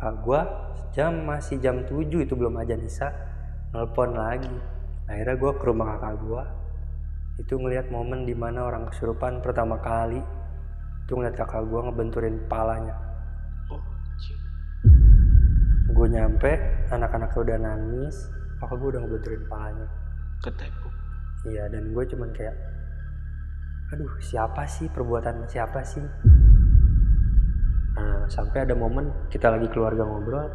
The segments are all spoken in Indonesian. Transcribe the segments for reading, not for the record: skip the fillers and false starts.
kakak gue masih jam 7 itu belum azan isya, nelpon lagi. Akhirnya gue ke rumah kakak gue, itu ngelihat momen dimana orang kesurupan pertama kali itu ngeliat kakak gue ngebenturin kepalanya. Gue nyampe, anak-anaknya udah nangis, kakak gue udah ngebenturin kepalanya. Ketepuk. Iya, dan gue cuman kayak, aduh siapa sih, perbuatan siapa sih. Nah, sampai ada momen kita lagi keluarga ngobrol,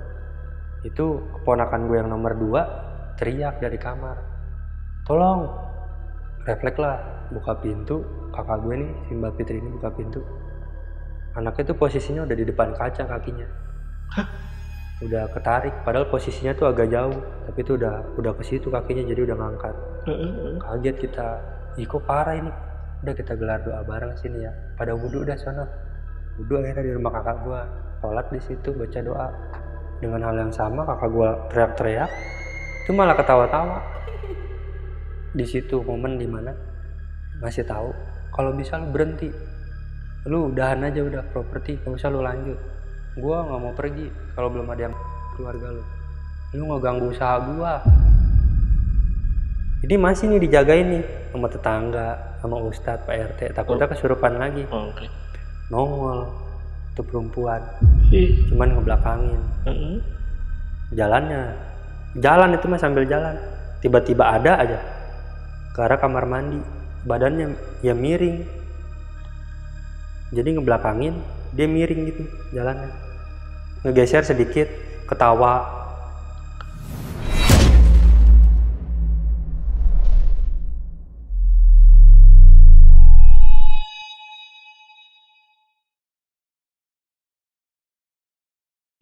itu keponakan gue yang nomor 2 teriak dari kamar, tolong. Refleks lah, buka pintu. Kakak gue nih, si Mbak Fitri ini buka pintu, anaknya tuh posisinya udah di depan kaca kakinya. Hah? Udah ketarik, padahal posisinya tuh agak jauh, tapi itu udah ke situ kakinya, jadi udah ngangkat. Kaget kita, ih kok parah ini. Udah kita gelar doa bareng sini ya, pada wudhu dah sana. Wudhu akhirnya di rumah kakak gue, sholat di situ baca doa. Dengan hal yang sama kakak gue teriak-teriak, itu malah ketawa-tawa. Di situ momen dimana ngasih tahu kalau bisa lu berhenti, lu udahan aja udah properti, gak usah lu lanjut. Gua nggak mau pergi kalau belum ada yang keluarga lu ngeganggu usaha gua. Ini masih nih dijagain nih sama tetangga, sama ustadz, Pak RT, takutnya kesurupan lagi. Oke. Nongol tuh perempuan, cuman ngebelakangin. Jalan itu mah sambil jalan, tiba-tiba ada aja ke arah kamar mandi, badannya ya miring, jadi ngebelakangin, dia miring gitu jalannya, ngegeser sedikit, ketawa.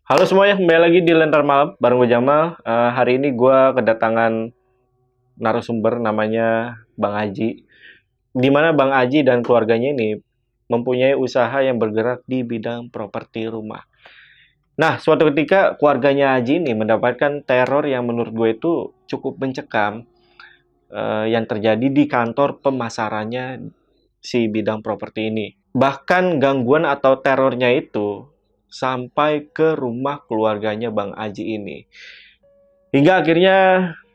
Halo semuanya, kembali lagi di Lentar Malam bareng gue Jamal. Hari ini gue kedatangan narasumber namanya Bang Aji, di mana Bang Aji dan keluarganya ini mempunyai usaha yang bergerak di bidang properti rumah. Nah, suatu ketika keluarganya Aji ini mendapatkan teror yang menurut gue itu cukup mencekam, yang terjadi di kantor pemasarannya si bidang properti ini. Bahkan gangguan atau terornya itu sampai ke rumah keluarganya Bang Aji ini. Hingga akhirnya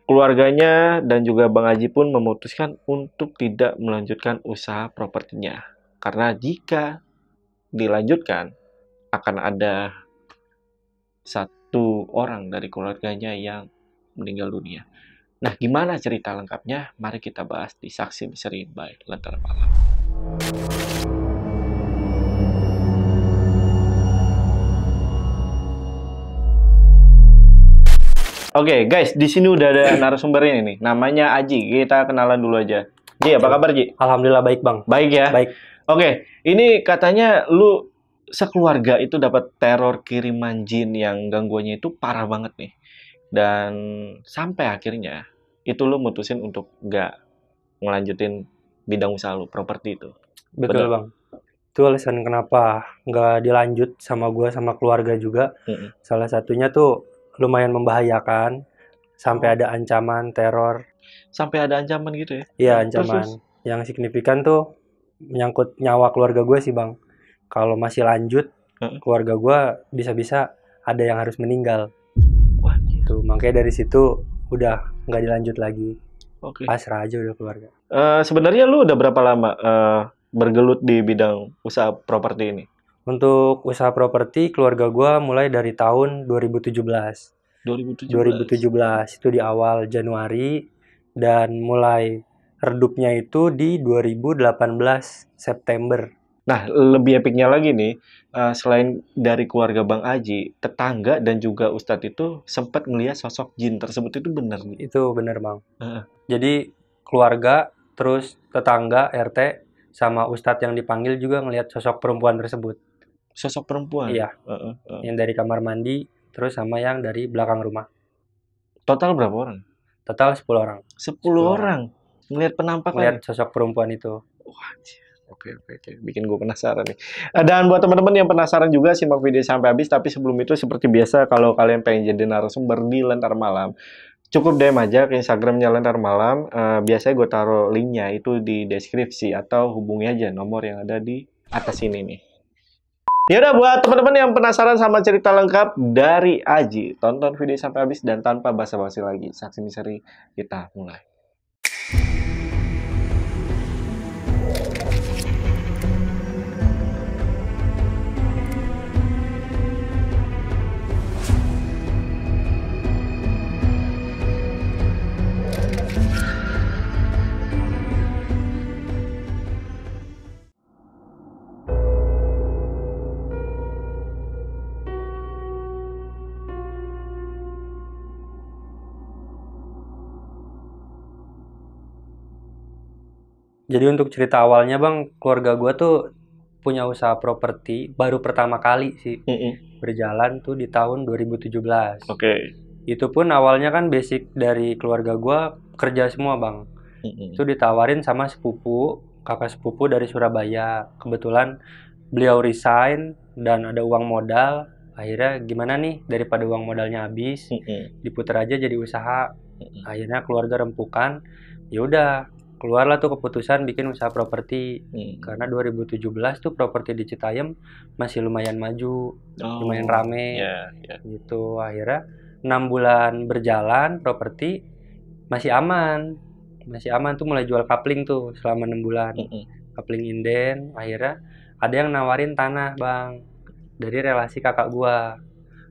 keluarganya dan juga Bang Aji pun memutuskan untuk tidak melanjutkan usaha propertinya. Karena jika dilanjutkan, akan ada satu orang dari keluarganya yang meninggal dunia. Nah, gimana cerita lengkapnya? Mari kita bahas di Saksi Misteri by Lentera Malam. Oke, guys, di sini udah ada narasumbernya nih. Namanya Aji. Kita kenalan dulu aja. Ji, apa kabar, Ji? Alhamdulillah baik, Bang. Baik ya? Baik. Oke, ini katanya lu sekeluarga itu dapat teror kiriman jin yang gangguannya itu parah banget nih. Dan sampai akhirnya itu lu mutusin untuk nggak ngelanjutin bidang usaha lu, properti itu. Betul, Bang. Itu alasan kenapa nggak dilanjut sama gue sama keluarga juga. Salah satunya tuh lumayan membahayakan, sampai ada ancaman teror. Sampai ada ancaman gitu ya? Iya, ancaman. Yang signifikan tuh menyangkut nyawa keluarga gue sih, Bang. Kalau masih lanjut, keluarga gue bisa-bisa ada yang harus meninggal. Wah, tuh makanya dari situ udah nggak dilanjut lagi. Oke. Pasrah aja udah keluarga. Sebenarnya lu udah berapa lama bergelut di bidang usaha properti ini? Untuk usaha properti, keluarga gue mulai dari tahun 2017. 2017 itu di awal Januari, dan mulai redupnya itu di 2018 September. Nah, lebih epicnya lagi nih, selain dari keluarga Bang Aji, tetangga dan juga Ustadz itu sempat melihat sosok jin tersebut, itu benar nih? Itu benar, Bang. Jadi keluarga, terus tetangga, RT, sama Ustadz yang dipanggil juga ngelihat sosok perempuan tersebut. Sosok perempuan? Iya. Yang dari kamar mandi, terus sama yang dari belakang rumah. Total berapa orang? Total 10 orang. 10 orang? Melihat penampakan? Melihat sosok perempuan itu. Wah, Oke. Bikin gue penasaran nih. Dan buat teman-teman yang penasaran juga, simak video sampai habis. Tapi sebelum itu, seperti biasa, kalau kalian pengen jadi narasumber di Lentar Malam, cukup DM aja ke Instagramnya Lentar Malam. Biasanya gue taruh linknya itu di deskripsi, atau hubungi aja nomor yang ada di atas ini nih. Ya udah, buat teman-teman yang penasaran sama cerita lengkap dari Aji, tonton video sampai habis dan tanpa basa-basi lagi. Saksi misteri kita mulai. Jadi untuk cerita awalnya bang, keluarga gue tuh punya usaha properti baru pertama kali sih berjalan tuh di tahun 2017. Oke. Itu pun awalnya kan basic dari keluarga gue kerja semua bang. Itu ditawarin sama sepupu, kakak sepupu dari Surabaya. Kebetulan beliau resign dan ada uang modal. Akhirnya gimana nih, daripada uang modalnya habis, diputar aja jadi usaha. Akhirnya keluarga rempukan. Ya udah, keluarlah tuh keputusan bikin usaha properti. Karena 2017 tuh properti di Citayam masih lumayan maju, lumayan rame. Gitu. Akhirnya 6 bulan berjalan properti masih aman. Masih aman tuh, mulai jual kapling tuh selama 6 bulan. Kapling inden. Akhirnya ada yang nawarin tanah bang dari relasi kakak gua.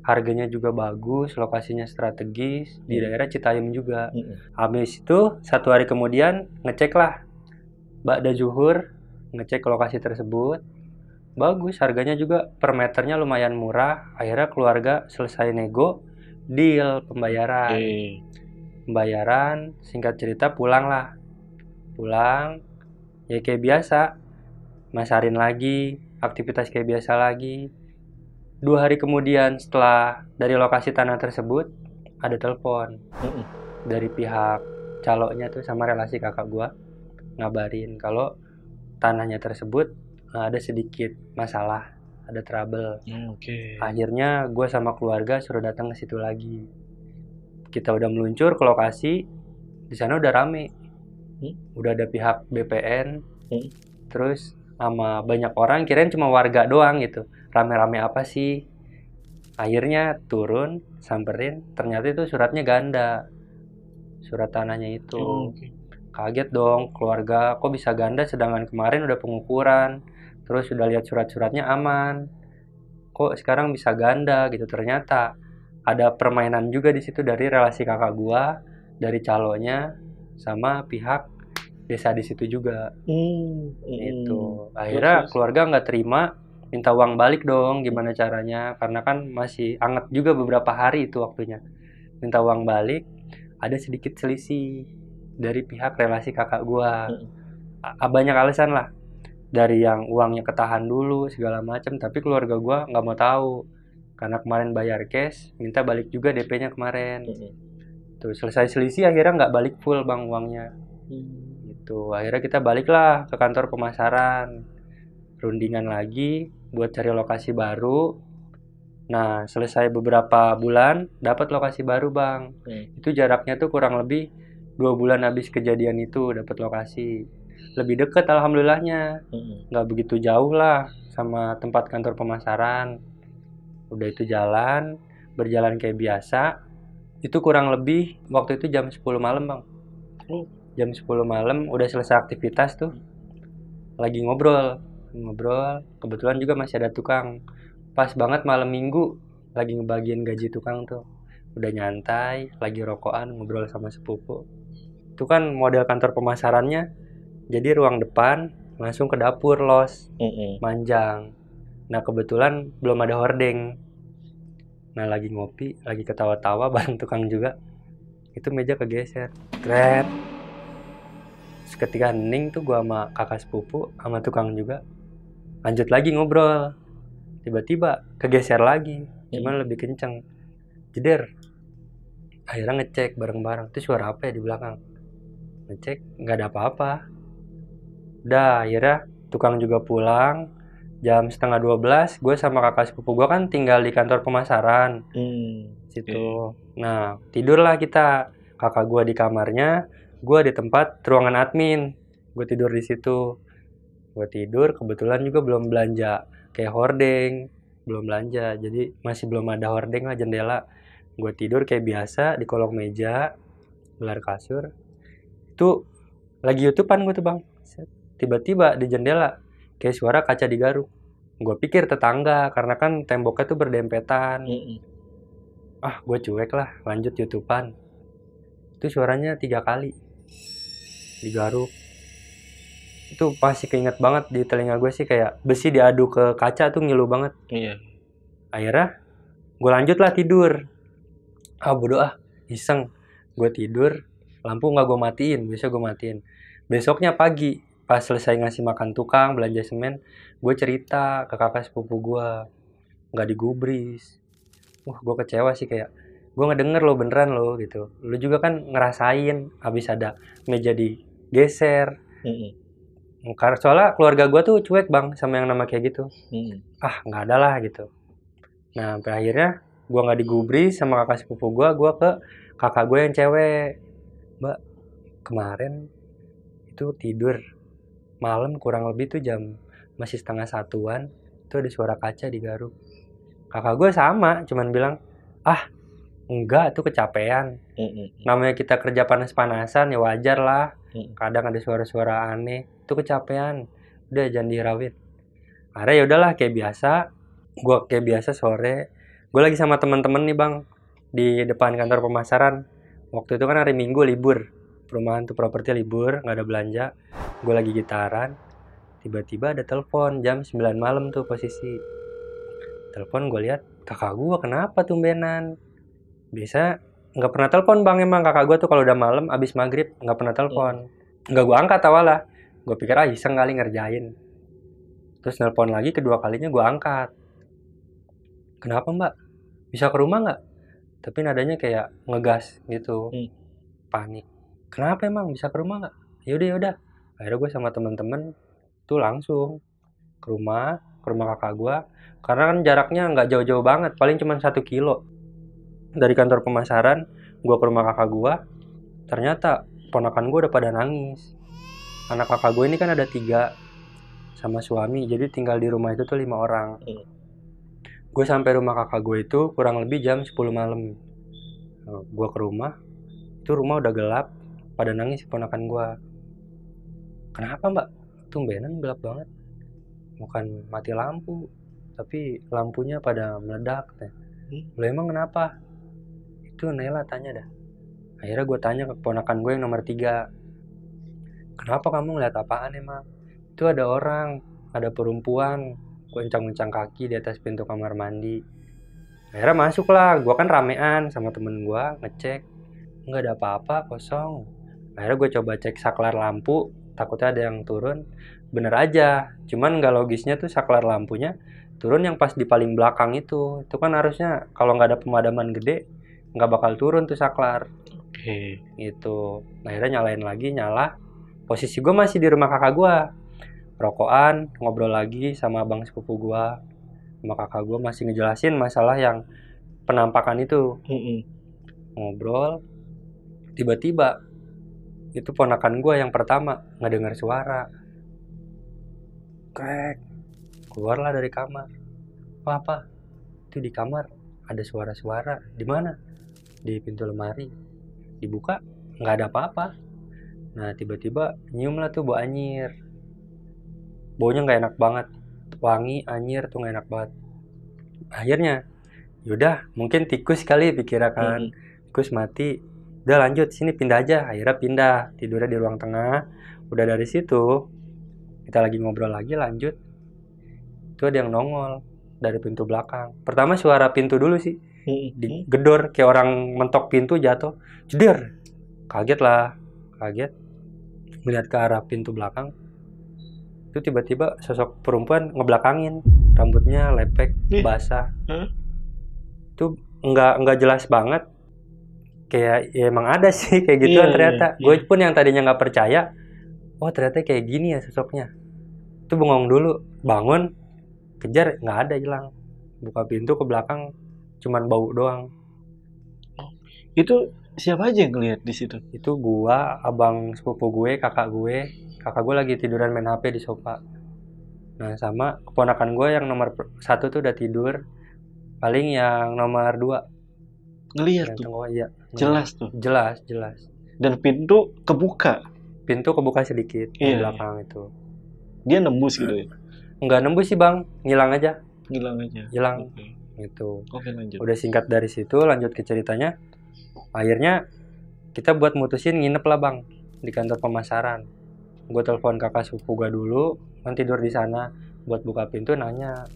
Harganya juga bagus, lokasinya strategis di daerah Citayam juga. Habis itu 1 hari kemudian ngecek lah Ba'da Zuhur, ngecek lokasi tersebut. Bagus, harganya juga per meternya lumayan murah. Akhirnya keluarga selesai nego, deal pembayaran. Pembayaran, singkat cerita pulang lah. Pulang, ya kayak biasa, masarin lagi, aktivitas kayak biasa lagi. 2 hari kemudian setelah dari lokasi tanah tersebut, ada telepon dari pihak calonnya tuh sama relasi kakak gua, ngabarin kalau tanahnya tersebut ada sedikit masalah, ada trouble. Akhirnya gua sama keluarga suruh datang ke situ lagi. Kita udah meluncur ke lokasi, di sana udah rame, udah ada pihak BPN, terus sama banyak orang, kirain cuma warga doang gitu. Rame-rame apa sih? Akhirnya turun, samperin, ternyata itu suratnya ganda. Surat tanahnya itu. Kaget dong keluarga, kok bisa ganda sedangkan kemarin udah pengukuran. Terus udah lihat surat-suratnya aman. Kok sekarang bisa ganda gitu? Ternyata ada permainan juga di situ dari relasi kakak gua, dari calonnya sama pihak desa di situ juga. Itu. Akhirnya keluarga nggak terima, minta uang balik dong, gimana caranya, karena kan masih anget juga beberapa hari itu waktunya. Minta uang balik, ada sedikit selisih dari pihak relasi kakak gua. Banyak alasan lah, dari yang uangnya ketahan dulu segala macam, tapi keluarga gua nggak mau tahu karena kemarin bayar cash, minta balik juga DP-nya kemarin. Tuh selesai selisih, akhirnya nggak balik full bang uangnya. Gitu. Akhirnya kita baliklah ke kantor pemasaran, rundingan lagi buat cari lokasi baru. Nah, selesai beberapa bulan dapat lokasi baru bang. Itu jaraknya tuh kurang lebih 2 bulan habis kejadian itu dapat lokasi. Lebih deket alhamdulillahnya, nggak begitu jauh lah sama tempat kantor pemasaran. Udah itu berjalan kayak biasa. Itu kurang lebih waktu itu jam 10 malam bang. Jam 10 malam udah selesai aktivitas tuh, lagi ngobrol, kebetulan juga masih ada tukang. Pas banget malam minggu, lagi ngebagiin gaji tukang tuh. Udah nyantai, lagi rokokan, ngobrol sama sepupu. Itu kan model kantor pemasarannya, jadi ruang depan, langsung ke dapur los, manjang. Nah kebetulan belum ada hordeng. Nah lagi ngopi, lagi ketawa-tawa bareng tukang juga. Itu meja kegeser, kret. Ketika hening tuh gua sama kakak sepupu sama tukang juga lanjut lagi ngobrol, tiba-tiba kegeser lagi, cuman lebih kenceng, jeder. Akhirnya ngecek bareng-bareng, itu suara apa ya di belakang, ngecek nggak ada apa-apa. Udah akhirnya tukang juga pulang. Jam 11:30 gue sama kakak sepupu gue kan tinggal di kantor pemasaran situ. Nah tidurlah kita, kakak gue di kamarnya, gue di tempat ruangan admin, gue tidur di situ. Gue tidur, kebetulan juga belum belanja kayak hordeng, belum belanja, jadi masih belum ada hordeng lah jendela. Gue tidur kayak biasa di kolong meja, gelar kasur. Itu lagi YouTubean gue tuh bang. Tiba-tiba di jendela kayak suara kaca digaruk. Gue pikir tetangga karena kan temboknya tuh berdempetan. Ah, gue cuek lah, lanjut YouTubean. Itu suaranya 3 kali digaruk. Itu pasti keinget banget di telinga gue sih, kayak besi diadu ke kaca tuh ngilu banget. Iya. Akhirnya gue lanjut lah tidur. Bodo iseng. Gue tidur, lampu nggak gue matiin, biasa gue matiin. Besoknya pagi, pas selesai ngasih makan tukang, belanja semen, gue cerita ke kakak sepupu gue, nggak digubris. Gue kecewa sih, kayak gue ngedenger lo beneran lo gitu. Lo juga kan ngerasain habis ada meja digeser. Karena soalnya keluarga gue tuh cuek bang sama yang nama kayak gitu. Nggak ada lah gitu. Nah sampai akhirnya gue nggak digubris sama kakak sepupu gue ke kakak gue yang cewek. Mbak, kemarin itu tidur malam kurang lebih tuh jam masih 12:30-an, itu ada suara kaca digaruk. Kakak gue sama, cuman bilang, enggak, tuh kecapean. Namanya kita kerja panas-panasan ya wajar lah. Kadang ada suara-suara aneh, itu kecapean. Udah jangan dirawit. Akhirnya ya udahlah kayak biasa. Gue kayak biasa sore, gue lagi sama teman-teman nih bang di depan kantor pemasaran. Waktu itu kan hari Minggu libur, perumahan tuh properti libur, nggak ada belanja. Gue lagi gitaran, tiba-tiba ada telepon jam 9 malam tuh posisi. Telepon, gue lihat kakak gue kenapa tumbenan. Biasa nggak pernah telepon bang, emang kakak gue tuh kalau udah malam abis maghrib nggak pernah telepon. Nggak gue angkat awalnya, gue pikir iseng kali ngerjain. Terus nelpon lagi, kedua kalinya gue angkat. Kenapa mbak? Bisa ke rumah nggak? Tapi nadanya kayak ngegas gitu, panik. Kenapa emang, bisa ke rumah nggak? Yaudah. Akhirnya gue sama temen-temen tuh langsung ke rumah kakak gue. Karena kan jaraknya nggak jauh-jauh banget, paling cuma 1 kilo. Dari kantor pemasaran, gue ke rumah kakak gue. Ternyata ponakan gue udah pada nangis. Anak kakak gue ini kan ada 3 sama suami, jadi tinggal di rumah itu tuh 5 orang. Gue sampai rumah kakak gue itu kurang lebih jam 10 malam. Gue ke rumah, itu rumah udah gelap, pada nangis ponakan gue. Kenapa mbak? Tumbenan gelap banget. Bukan mati lampu, tapi lampunya pada meledak. Lo emang kenapa? Itu Nela tanya dah. Akhirnya gue tanya ke ponakan gue yang nomor 3. Kenapa kamu ngeliat apaan emang? Itu ada orang, ada perempuan goncang-goncang kaki di atas pintu kamar mandi. Akhirnya masuk lah, gue kan ramean sama temen gue, ngecek. Nggak ada apa-apa, kosong. Akhirnya gue coba cek saklar lampu, takutnya ada yang turun. Bener aja, cuman nggak logisnya tuh saklar lampunya turun yang pas di paling belakang itu. Itu kan harusnya kalau nggak ada pemadaman gede, nggak bakal turun tuh saklar. Gitu. Akhirnya nyalain lagi, nyala. Posisi gue masih di rumah kakak gue, rokokan, ngobrol lagi sama abang sepupu gue. Sama kakak gue masih ngejelasin masalah yang penampakan itu. Ngobrol, tiba-tiba itu ponakan gue yang pertama ngedengar suara. Krek, keluarlah dari kamar. Apa? Itu di kamar ada suara-suara. Di mana? Di pintu lemari. Dibuka, nggak ada apa-apa. Nah tiba-tiba nyium lah tuh bau anyir. Baunya nggak enak banget, wangi anyir tuh nggak enak banget. Akhirnya yaudah mungkin tikus kali pikirnya kan. Tikus mati, udah lanjut sini pindah aja. Akhirnya pindah, tidurnya di ruang tengah. Udah dari situ kita lagi ngobrol lagi, lanjut itu ada yang nongol dari pintu belakang. Pertama suara pintu dulu sih, digedor kayak orang mentok pintu jatuh, jeder. Kaget melihat ke arah pintu belakang. Itu tiba-tiba sosok perempuan ngebelakangin, rambutnya lepek, basah. Itu nggak jelas banget, kayak ya emang ada sih kayak gituan ternyata. Gue pun yang tadinya nggak percaya, oh ternyata kayak gini ya sosoknya. Itu bengong dulu, bangun, kejar, nggak ada, hilang. Buka pintu ke belakang, cuman bau doang. Itu siapa aja yang ngeliat di situ? Itu gua, abang sepupu gue, kakak gue lagi tiduran main HP di sofa. Nah sama keponakan gue yang nomor 1 tuh udah tidur, paling yang nomor 2 Ngelihat yang tuh. tengok, iya Jelas tuh. jelas. Dan pintu kebuka. Pintu kebuka sedikit di Iya. belakang itu. Dia nembus gitu ya. Nggak nembus sih bang, ngilang aja. Hilang aja. Hilang. Oke. Gitu. Oke, lanjut. Udah singkat dari situ lanjut ke ceritanya. Akhirnya kita buat mutusin nginep lah bang di kantor pemasaran. Gue telepon kakak sepupu gue dulu, kan tidur di sana. Buat buka pintu nanya,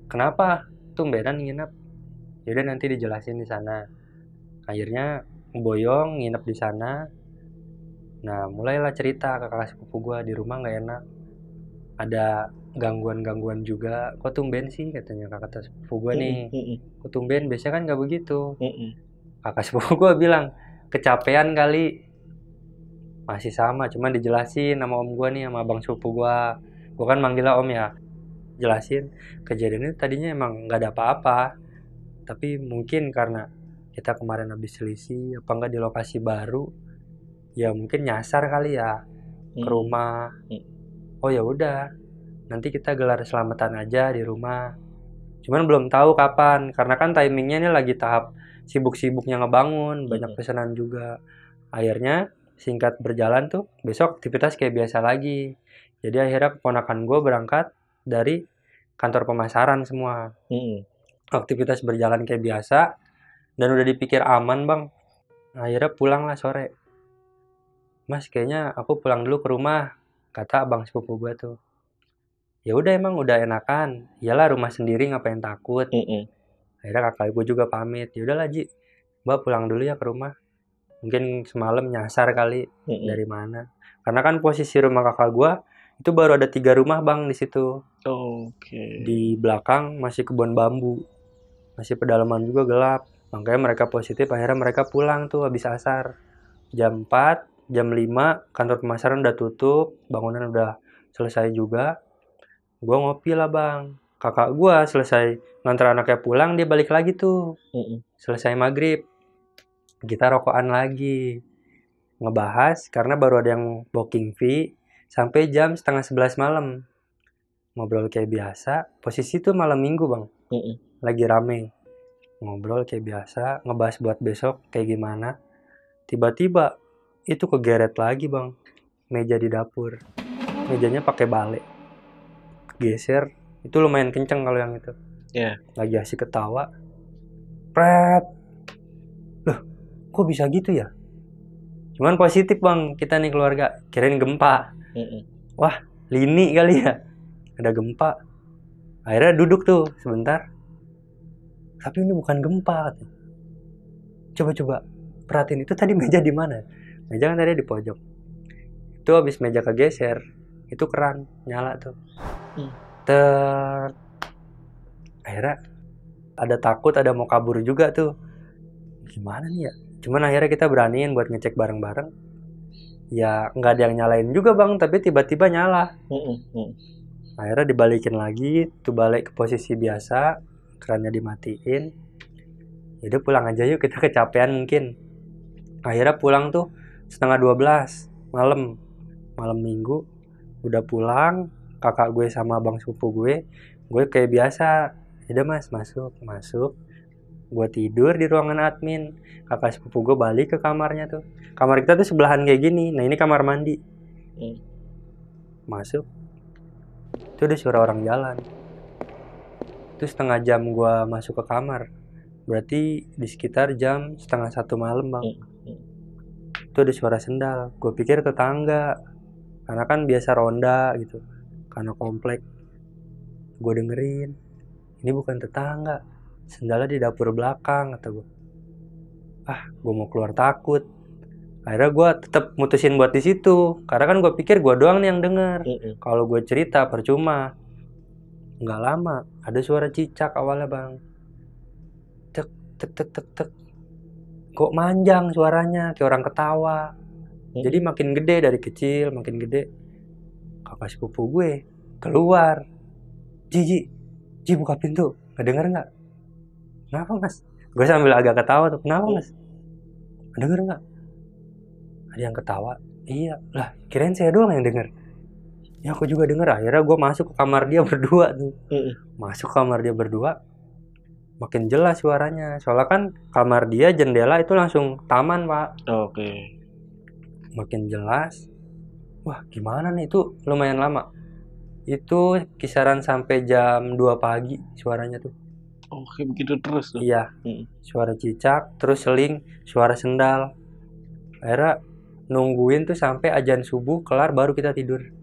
kenapa tumbenan nginep? Yaudah nanti dijelasin di sana. Akhirnya boyong nginep di sana. Nah mulailah cerita ke kakak sepupu gue, di rumah nggak enak, ada gangguan-gangguan juga. Kok tumben sih, katanya kakak sepupu gue nih. Kok tumben, biasanya kan nggak begitu. Kakak sepupu gue bilang kecapean kali. Masih sama, cuman dijelasin sama om gue nih, sama abang sepupu gue. Gue kan manggilnya om ya. Jelasin kejadiannya tadinya emang nggak ada apa-apa, tapi mungkin karena kita kemarin habis selisih apa enggak di lokasi baru, ya mungkin nyasar kali ya ke rumah. Oh ya udah, nanti kita gelar selamatan aja di rumah. Cuman belum tahu kapan, karena kan timingnya ini lagi tahap sibuk-sibuknya ngebangun, banyak pesanan juga. Akhirnya singkat berjalan tuh, besok aktivitas kayak biasa lagi. Jadi akhirnya keponakan gue berangkat dari kantor pemasaran semua. Aktivitas berjalan kayak biasa, dan udah dipikir aman bang. Akhirnya pulang lah sore. Mas kayaknya aku pulang dulu ke rumah, kata abang sepupu gue tuh. Ya udah emang udah enakan, iyalah rumah sendiri ngapain takut. Akhirnya kakak gue juga pamit, ya udahlah Ji, mbak pulang dulu ya ke rumah, mungkin semalam nyasar kali dari mana. Karena kan posisi rumah kakak gue itu baru ada 3 rumah bang di situ. Di belakang masih kebun bambu, masih pedalaman juga gelap. Makanya mereka positif, akhirnya mereka pulang tuh habis asar. Jam 4, jam 5 kantor pemasaran udah tutup, bangunan udah selesai juga. Gue ngopi lah bang. Kakak gue selesai nganter anaknya pulang, dia balik lagi tuh. Selesai maghrib, kita rokokan lagi. Ngebahas, karena baru ada yang booking fee, sampai jam 10:30 malam. Ngobrol kayak biasa, posisi tuh malam minggu bang. Lagi rame. Ngobrol kayak biasa, ngebahas buat besok kayak gimana. Tiba-tiba, itu kegeret lagi bang. Meja di dapur. Mejanya pakai bale. Geser, itu lumayan kenceng kalau yang itu. Lagi asik ketawa, pret. Loh, kok bisa gitu ya? Cuman positif bang, kita nih keluarga, kirain gempa. Wah, lini kali ya, ada gempa. Akhirnya duduk tuh sebentar, tapi ini bukan gempa. Coba perhatiin, itu tadi meja di mana? Meja kan tadi di pojok. Itu habis meja kegeser, itu keran nyala tuh. Akhirnya ada takut, ada mau kabur juga tuh. Gimana nih ya? Cuman akhirnya kita beraniin buat ngecek bareng-bareng. Ya nggak ada yang nyalain juga bang, tapi tiba-tiba nyala. Akhirnya dibalikin lagi, tuh balik ke posisi biasa, kerannya dimatiin. Yaudah pulang aja yuk, kita kecapean mungkin. Akhirnya pulang tuh 11:30 malam minggu. Udah pulang, kakak gue sama abang sepupu gue kayak biasa. Yaudah mas, masuk. Gue tidur di ruangan admin. Kakak sepupu gue balik ke kamarnya tuh. Kamar kita tuh sebelahan kayak gini. Nah ini kamar mandi. Masuk. Itu udah suara orang jalan. Itu setengah jam gue masuk ke kamar. Berarti di sekitar jam 12:30 malam bang. Itu ada suara sendal. Gue pikir tetangga. Karena kan biasa ronda gitu. Karena komplek. Gue dengerin. Ini bukan tetangga. Sendalnya di dapur belakang, kata gue. Gue mau keluar takut. Akhirnya gue tetap mutusin buat di situ, karena kan gue pikir gue doang nih yang denger. Kalau gue cerita percuma. Nggak lama, ada suara cicak awalnya bang. Tek tek tek tek tek. Kok manjang suaranya, kayak orang ketawa. Jadi makin gede dari kecil, makin gede. Kakak sepupu gue keluar. Ji buka pintu, nggak denger nggak? Kenapa mas? Gue sambil agak ketawa tuh, kenapa mas? Denger nggak? Ada yang ketawa. Iya lah, kirain saya doang yang denger. Ya aku juga denger. Akhirnya gue masuk ke kamar dia berdua tuh. Masuk ke kamar dia berdua, makin jelas suaranya. Soalnya kan kamar dia jendela itu langsung taman, Pak. Oke. Makin jelas. Wah, gimana nih, itu lumayan lama. Itu kisaran sampai jam 2 pagi suaranya tuh. Oke, begitu terus tuh. Iya. Suara cicak, terus seling, suara sendal. Akhirnya nungguin tuh sampai azan subuh kelar baru kita tidur.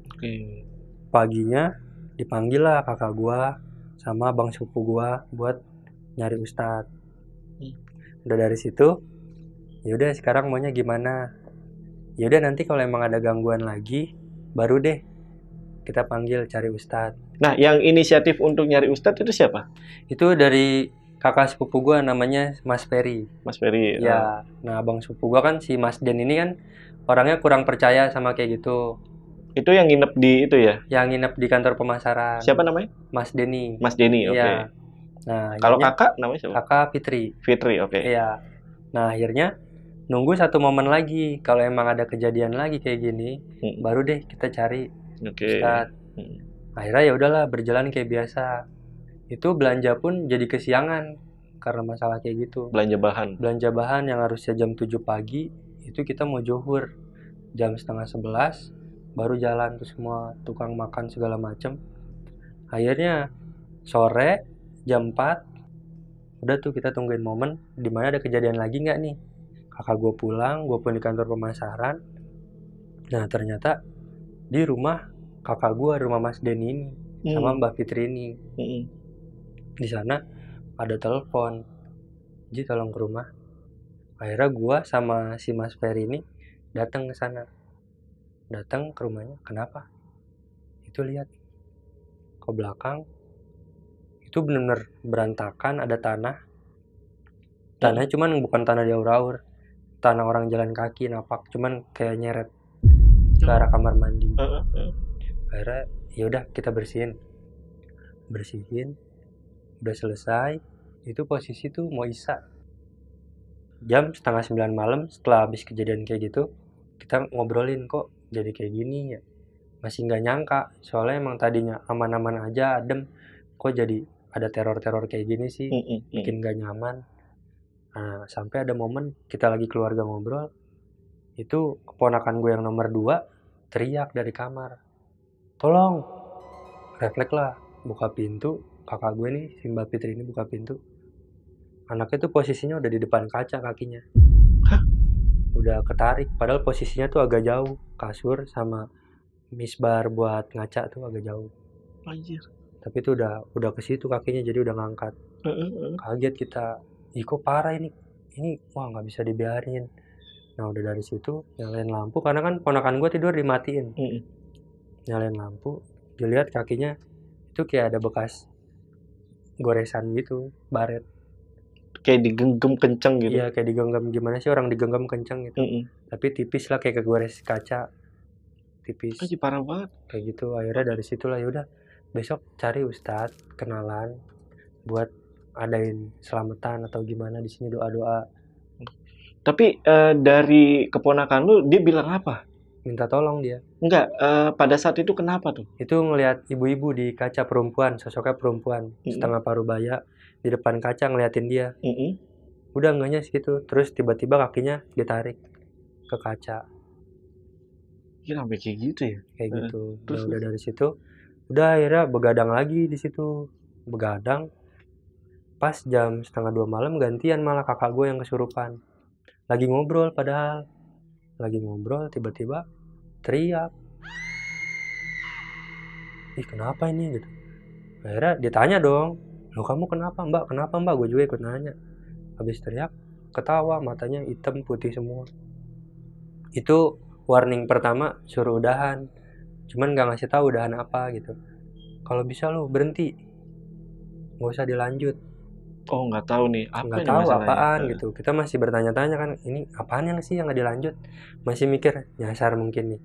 Oke. Paginya dipanggil lah kakak gua sama bang sepupu gua buat nyari ustad. Udah dari situ, yaudah sekarang maunya gimana? Yaudah nanti kalau emang ada gangguan lagi, baru deh kita panggil cari ustad. Nah, yang inisiatif untuk nyari ustadz itu siapa? Itu dari kakak sepupu gua namanya Mas Ferry. Mas Ferry. Ya, nah bang sepupu gua kan si Mas Den ini kan orangnya kurang percaya sama kayak gitu. Itu yang nginep di itu ya? Yang nginep di kantor pemasaran. Siapa namanya? Mas Denny. Mas Denny, oke. Iya. Nah, kalau akhirnya kakak namanya siapa? kakak Fitri. Fitri, oke. Iya. Nah, akhirnya nunggu satu momen lagi. Kalau emang ada kejadian lagi kayak gini, baru deh kita cari ustad. Akhirnya ya udahlah berjalan kayak biasa. Itu belanja pun jadi kesiangan karena masalah kayak gitu. Belanja bahan. Belanja bahan yang harusnya jam 7 pagi, itu kita mau zuhur jam setengah 11 baru jalan tuh semua tukang makan segala macem. Akhirnya sore jam 4 udah tuh kita tungguin momen dimana ada kejadian lagi nggak nih. Kakak gue pulang, gue pun di kantor pemasaran. Nah ternyata di rumah kakak gue, rumah Mas Denny ini sama Mbak Fitri ini. Di sana ada telepon, Ji tolong ke rumah. Akhirnya gue sama si Mas Ferry ini datang ke sana. Datang ke rumahnya, kenapa? Itu lihat ke belakang, itu bener-bener berantakan, ada tanah. Tanahnya cuman bukan tanah diaur-aur, tanah orang jalan kaki napak, cuman kayak nyeret ke arah kamar mandi. Akhirnya ya udah kita bersihin, udah selesai. Itu posisi tuh mau isya, jam setengah 9 malam. Setelah habis kejadian kayak gitu, kita ngobrolin kok jadi kayak gini ya. Masih nggak nyangka, soalnya emang tadinya aman-aman aja, adem, kok jadi ada teror-teror kayak gini sih, bikin nggak nyaman. Nah, sampai ada momen kita lagi keluarga ngobrol, itu keponakan gue yang nomor 2 teriak dari kamar, tolong. Refleks lah, buka pintu. Kakak gue nih, si Mbak Fitri ini buka pintu. Anaknya tuh posisinya udah di depan kaca kakinya. Udah ketarik, padahal posisinya tuh agak jauh. Kasur sama misbar buat ngaca tuh agak jauh. Anjir. Tapi itu udah ke situ kakinya, jadi udah ngangkat. Kaget kita, kok parah ini wah nggak bisa dibiarin. Nah udah dari situ nyalain lampu, karena kan ponakan gue tidur dimatiin. Nyalain lampu, dilihat kakinya itu kayak ada bekas goresan gitu, baret. Kayak digenggam kenceng gitu. Iya, kayak digenggam, gimana sih orang digenggam kenceng gitu. Tapi tipis lah, kayak kegores kaca. Tipis. Aji parah banget. Kayak gitu. Akhirnya dari situlah ya udah, besok cari ustadz, kenalan buat adain selamatan atau gimana di sini, doa-doa. Tapi dari keponakan lu dia bilang apa? Minta tolong dia. Enggak, pada saat itu kenapa tuh? Itu ngelihat ibu-ibu di kaca, perempuan, sosoknya perempuan, setengah parubaya di depan kaca ngeliatin dia. Udah enggaknya segitu, terus tiba-tiba kakinya ditarik ke kaca. Kira sampai kayak gitu ya? Kayak gitu. Terus udah dari situ, udah akhirnya begadang lagi di situ. Begadang. Pas jam setengah 2 malam gantian malah kakak gue yang kesurupan. Lagi ngobrol padahal. Lagi ngobrol tiba-tiba teriak. Kenapa ini gitu. Akhirnya ditanya dong, "Loh kamu kenapa mbak? Kenapa mbak?" Gue juga ikut nanya. Habis teriak, ketawa, matanya hitam putih semua. Itu warning pertama, suruh udahan. Cuman gak ngasih tahu udahan apa gitu. Kalau bisa lo berhenti, gak usah dilanjut. Oh nggak tahu nih, nggak tahu apaan gitu. Kita masih bertanya-tanya kan, ini apaan yang sih yang nggak dilanjut? Masih mikir nyasar mungkin nih.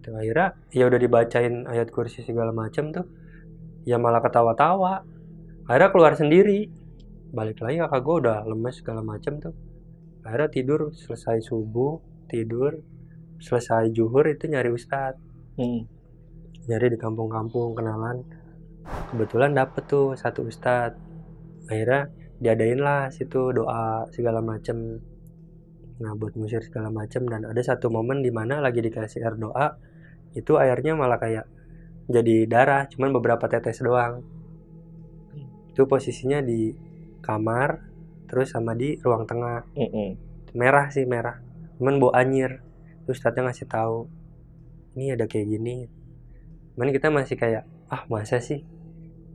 Tuh, akhirnya ya udah dibacain ayat kursi segala macam tuh, ya malah ketawa-tawa. Akhirnya keluar sendiri. Balik lagi kakak gue udah lemes segala macam tuh. Akhirnya tidur, selesai subuh tidur, selesai zuhur itu nyari ustadz. Nyari di kampung-kampung kenalan, kebetulan dapet tuh satu ustadz. Akhirnya diadain lah situ doa segala macem, nah buat ngusir segala macem. Dan ada satu momen dimana lagi dikasih air doa, itu airnya malah kayak jadi darah, cuman beberapa tetes doang. Itu posisinya di kamar, terus sama di ruang tengah. Merah sih, merah, cuman bau anyir. Terus ustadznya ngasih tahu, ini ada kayak gini. Cuman kita masih kayak, masa sih,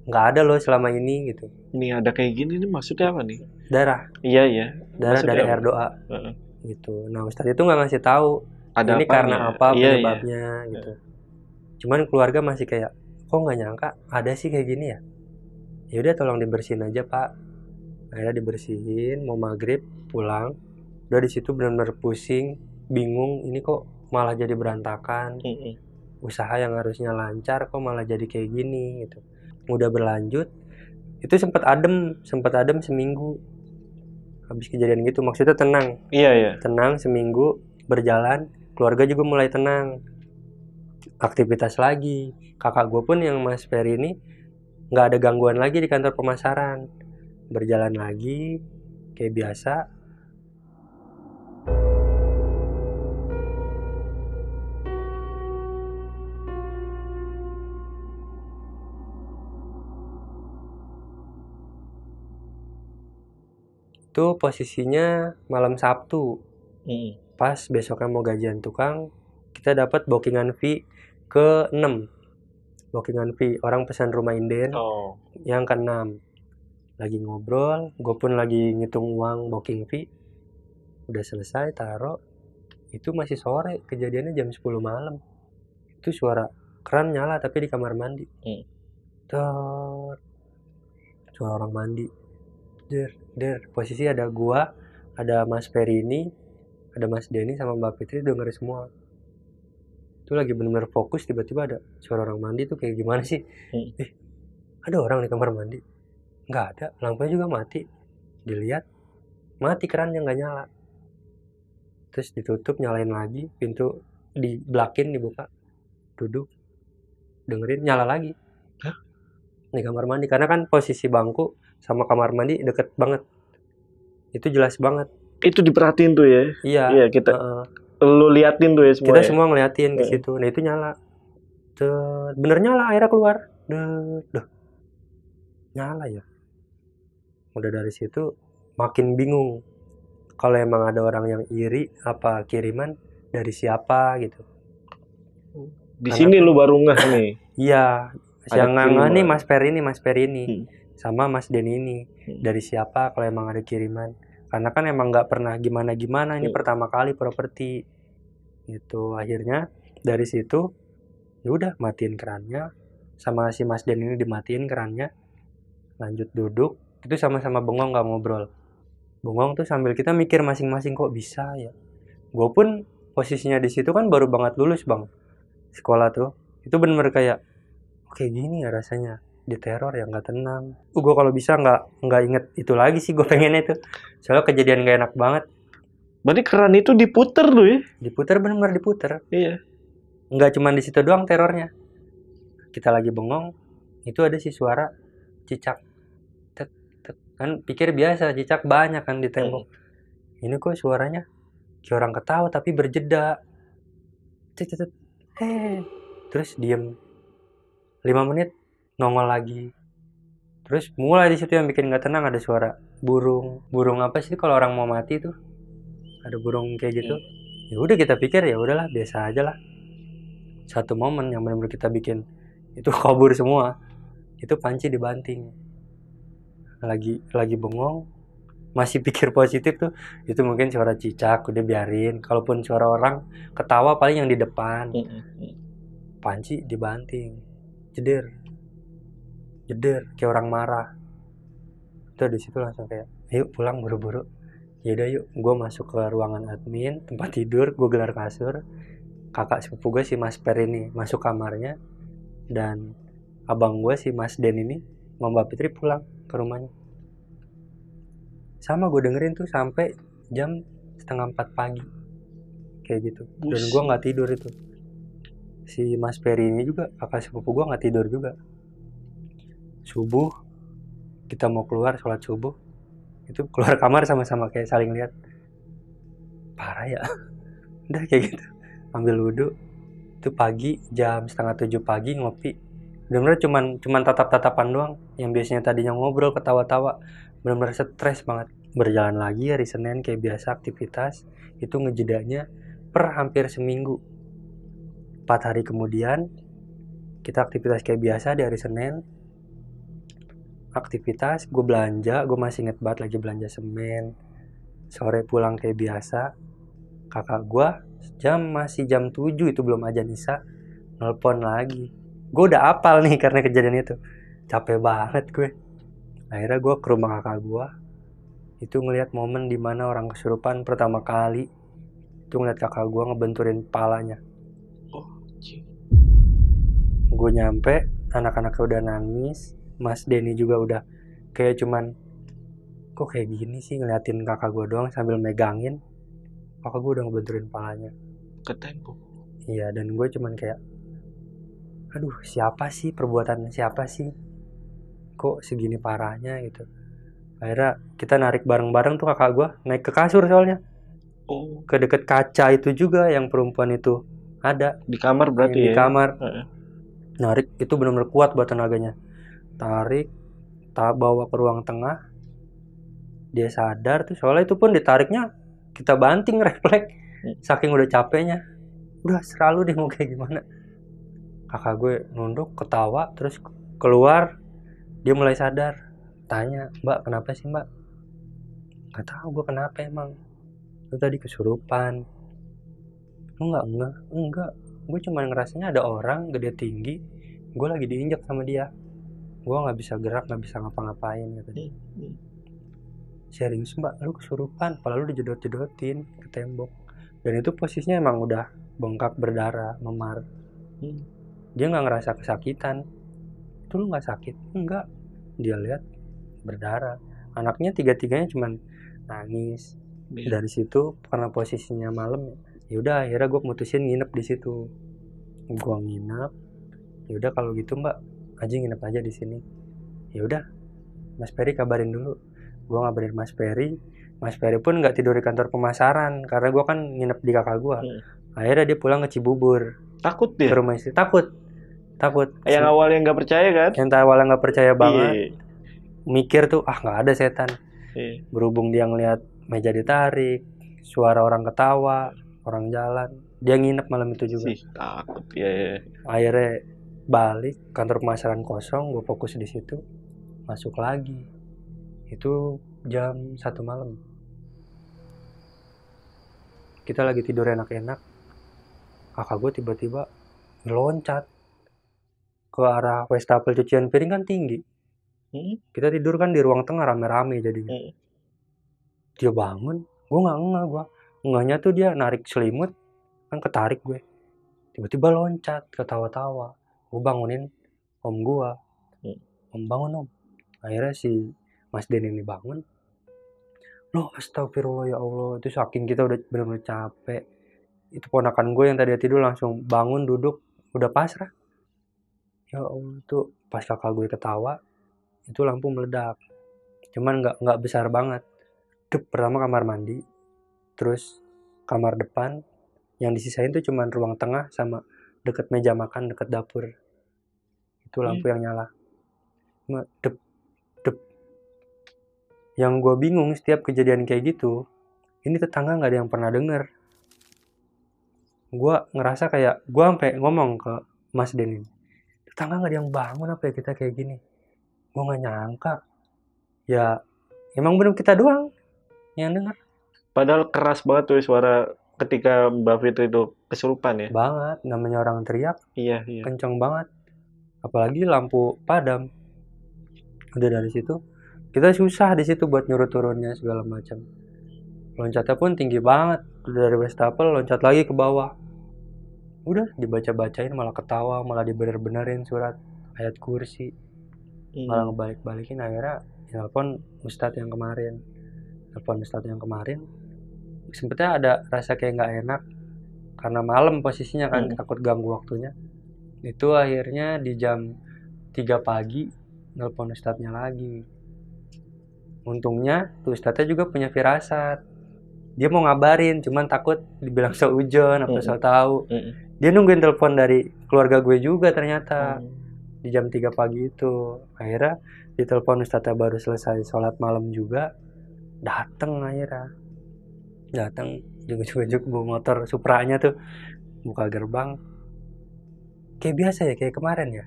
nggak ada loh selama ini gitu. Ini ada kayak gini nih, maksudnya apa nih? Darah. Iya. Darah Maksudnya dari apa? air doa. Gitu. Nah ustadz itu nggak ngasih tahu Ada ini apanya? karena apa Iya. penyebabnya gitu. Cuman keluarga masih kayak, kok nggak nyangka ada sih kayak gini ya. Ya udah tolong dibersihin aja pak. Akhirnya dibersihin, mau maghrib pulang. Udah di situ benar-benar pusing, bingung, ini kok malah jadi berantakan. Usaha yang harusnya lancar kok malah jadi kayak gini gitu. Udah berlanjut, itu sempat adem seminggu. Habis kejadian gitu, maksudnya tenang. Iya. Tenang seminggu berjalan, keluarga juga mulai tenang. Aktivitas lagi. Kakak gue pun yang Mas Ferry ini nggak ada gangguan lagi di kantor pemasaran. Berjalan lagi kayak biasa. Itu posisinya malam Sabtu. Pas besoknya mau gajian tukang, kita dapat bookingan fee ke-6. Bookingan fee, orang pesan rumah inden yang ke-6. Lagi ngobrol, gue pun lagi ngitung uang booking fee. Udah selesai taruh, itu masih sore, kejadiannya jam 10 malam. Itu suara keran nyala tapi di kamar mandi. Suara orang mandi. Der, posisi ada gua, ada Mas Ferry ini, ada Mas Denny sama Mbak Fitri denger semua. Itu lagi bener-bener fokus, tiba-tiba ada suara orang mandi tuh kayak gimana sih? Ada orang di kamar mandi? Nggak ada, lampunya juga mati. Dilihat, mati kerannya nggak nyala. Terus ditutup, nyalain lagi, pintu diblakin, dibuka, duduk, dengerin, nyala lagi. Di kamar mandi, karena kan posisi bangku sama kamar mandi deket banget. Itu jelas banget. Itu diperhatiin tuh ya? Iya, kita lu liatin tuh ya semua. Kita semua ngeliatin ke situ. Nah itu nyala. Bener nyala, airnya keluar. Nyala ya. Udah dari situ makin bingung. Kalau emang ada orang yang iri, apa kiriman dari siapa gitu. Di sini lu baru ngeh nih. Iya. Yang ngeh nih Mas Ferry ini. Sama Mas Denny ini. Dari siapa kalau emang ada kiriman. Karena kan emang nggak pernah gimana-gimana. Ini pertama kali properti. Gitu. Akhirnya dari situ, ya udah matiin kerannya. Sama si Mas Denny ini dimatiin kerannya. Lanjut duduk. Itu sama-sama bengong, nggak ngobrol. Bengong tuh sambil kita mikir masing-masing kok bisa ya. Gue pun posisinya di situ kan baru banget lulus bang. Sekolah tuh. Itu bener-bener kayak gini ya rasanya. Diteror ya nggak tenang. Gue kalau bisa nggak inget itu lagi sih, gue pengennya itu. Soalnya kejadian nggak enak banget. Berarti keran itu diputer tuh ya? Diputer, benar-benar diputer. Iya. Nggak cuma di situ doang terornya. Kita lagi bengong, itu ada si suara cicak. Kan pikir biasa, cicak banyak kan di tembok. Ini kok suaranya kayak orang ketawa tapi berjeda. Terus diem 5 menit, nongol lagi. Terus mulai di situ yang bikin nggak tenang, ada suara burung apa sih kalau orang mau mati tuh, ada burung kayak gitu. Ya udah kita pikir ya udahlah biasa aja lah. Satu momen yang benar-benar kita bikin itu kabur semua, itu panci dibanting. Lagi bengong, masih pikir positif tuh, itu mungkin suara cicak, udah biarin. Kalaupun suara orang ketawa paling yang di depan. Panci dibanting, jeder kayak orang marah. Itu di situ langsung kayak, ayo pulang buru-buru. Yaudah yuk, gue masuk ke ruangan admin, tempat tidur, gue gelar kasur. Kakak sepupu gue si Mas Per ini masuk kamarnya, dan abang gue si Mas Den ini sama Mbak Fitri pulang ke rumahnya. Sama gue dengerin tuh sampai jam 3:30 pagi kayak gitu. Dan gue nggak tidur itu si Mas Peri ini juga kakak sepupu gue nggak tidur juga. Subuh kita mau keluar sholat subuh, itu keluar kamar sama-sama kayak saling lihat, parah ya. Udah kayak gitu ambil wudhu. Itu pagi jam 6:30 pagi ngopi, bener-bener cuman tatap-tatapan doang. Yang biasanya tadinya ngobrol ketawa-tawa, bener-bener stres banget. Berjalan lagi hari Senin kayak biasa aktivitas, itu ngejedanya per hampir seminggu. 4 hari kemudian kita aktivitas kayak biasa di hari Senin. Aktivitas, gue belanja, gue masih inget banget lagi belanja semen. Sore pulang kayak biasa, kakak gue masih jam 7 itu belum ajan isya, nelpon lagi. Gue udah apal nih karena kejadian itu, capek banget gue. Akhirnya gue ke rumah kakak gue, itu ngelihat momen dimana orang kesurupan pertama kali, itu ngeliat kakak gue ngebenturin palanya. Gue nyampe, anak-anaknya udah nangis, Mas Denny juga udah kayak cuman, kok kayak gini sih, ngeliatin kakak gue doang sambil megangin. Kakak gue udah ngebenturin palanya ke tembok. Iya, dan gue cuman kayak, aduh siapa sih, perbuatan siapa sih, kok segini parahnya gitu. Akhirnya kita narik bareng-bareng tuh kakak gue naik ke kasur soalnya. Ke deket kaca itu juga yang perempuan itu ada di kamar berarti di kamar. Narik itu benar-benar kuat buat tenaganya. Tarik, bawa ke ruang tengah. Dia sadar tuh, soalnya itu pun ditariknya kita banting refleks, saking udah capeknya. Udah selalu deh mau kayak gimana. Kakak gue nunduk ketawa, terus keluar. Dia mulai sadar, tanya, Mbak kenapa sih Mbak? Gak tahu gue kenapa emang. Lu tadi kesurupan. Enggak. Gue cuma ngerasanya ada orang gede tinggi, gue lagi diinjak sama dia. Gue nggak bisa gerak, nggak bisa ngapa-ngapain gitu. Serius Mbak, lu kesurupan, kepala lu dijedot-jedotin ke tembok. Dan itu posisinya emang udah bengkak, berdarah, memar. Dia nggak ngerasa kesakitan. Itu lu nggak sakit? Enggak. Dia lihat berdarah. Anaknya tiga-tiganya cuman nangis. Dari situ karena posisinya malam, ya udah akhirnya gue mutusin nginep di situ. Gue nginep. Ya udah kalau gitu Mbak, aja nginep aja di sini. Ya udah, Mas Peri kabarin dulu. Gue ngabarin Mas Peri. Mas Peri pun nggak tidur di kantor pemasaran karena gue kan nginep di kakak gue. Akhirnya dia pulang ke Cibubur. Takut dia? Ke rumah istri. Takut. Yang awalnya nggak percaya kan? Yang awalnya nggak percaya banget. Mikir tuh, nggak ada setan. Berhubung dia ngeliat meja ditarik, suara orang ketawa, orang jalan. Dia nginep malam itu juga. Takut ya. Akhirnya balik, kantor pemasaran kosong, gue fokus di situ. Masuk lagi. Itu jam 1 malam. Kita lagi tidur enak-enak. Kakak gue tiba-tiba loncat ke arah wastafel cucian piring kan tinggi. Kita tidur kan di ruang tengah rame-rame jadinya. Dia bangun, gue nggak ngeh. Ngehnya tuh dia narik selimut, kan ketarik gue. Tiba-tiba loncat, ketawa-tawa. Gue bangunin om gue. Om bangun om. Akhirnya si Mas Den ini bangun. Loh astagfirullah ya Allah. Itu saking kita udah bener-bener capek. Itu ponakan gue yang tadi tidur langsung bangun, duduk, udah pasrah. Ya Allah, itu pas kakak gue ketawa, itu lampu meledak. Cuman nggak besar banget. Pertama kamar mandi, terus kamar depan, yang disisain tuh cuman ruang tengah sama deket meja makan, deket dapur. Itu lampu yang nyala. Dep. Yang gue bingung setiap kejadian kayak gitu, ini tetangga nggak ada yang pernah denger. Gue ngerasa kayak, gue sampai ngomong ke Mas Den ini, tetangga nggak ada yang bangun apa ya kita kayak gini. Gue nggak nyangka. Ya emang bener kita doang yang denger. Padahal keras banget tuh suara ketika Mbak Fitri itu kesurupan ya. Banget, namanya orang teriak. Iya. Kenceng banget. Apalagi lampu padam. Udah dari situ kita susah di situ buat nyuruh turunnya segala macam. Loncatnya pun tinggi banget. Udah dari wastafel loncat lagi ke bawah. Udah dibaca-bacain malah ketawa, malah dibener-benerin surat ayat kursi. Malah ngebalik-balikin. Akhirnya telepon Ustadz yang kemarin. Sempetnya ada rasa kayak nggak enak karena malam posisinya kan, takut ganggu waktunya. Itu akhirnya di jam 3 pagi nelpon ustadznya lagi. Untungnya tuh ustadznya juga punya firasat. Dia mau ngabarin, cuman takut dibilang seujon apa so tahu. Dia nungguin telepon dari keluarga gue juga ternyata. Di jam 3 pagi itu. Akhirnya ditelepon ustadznya baru selesai sholat malam juga. Dateng akhirnya. Dateng jujuk-jujuk bawa motor Supranya tuh. Buka gerbang. Kayak biasa ya, kayak kemarin ya.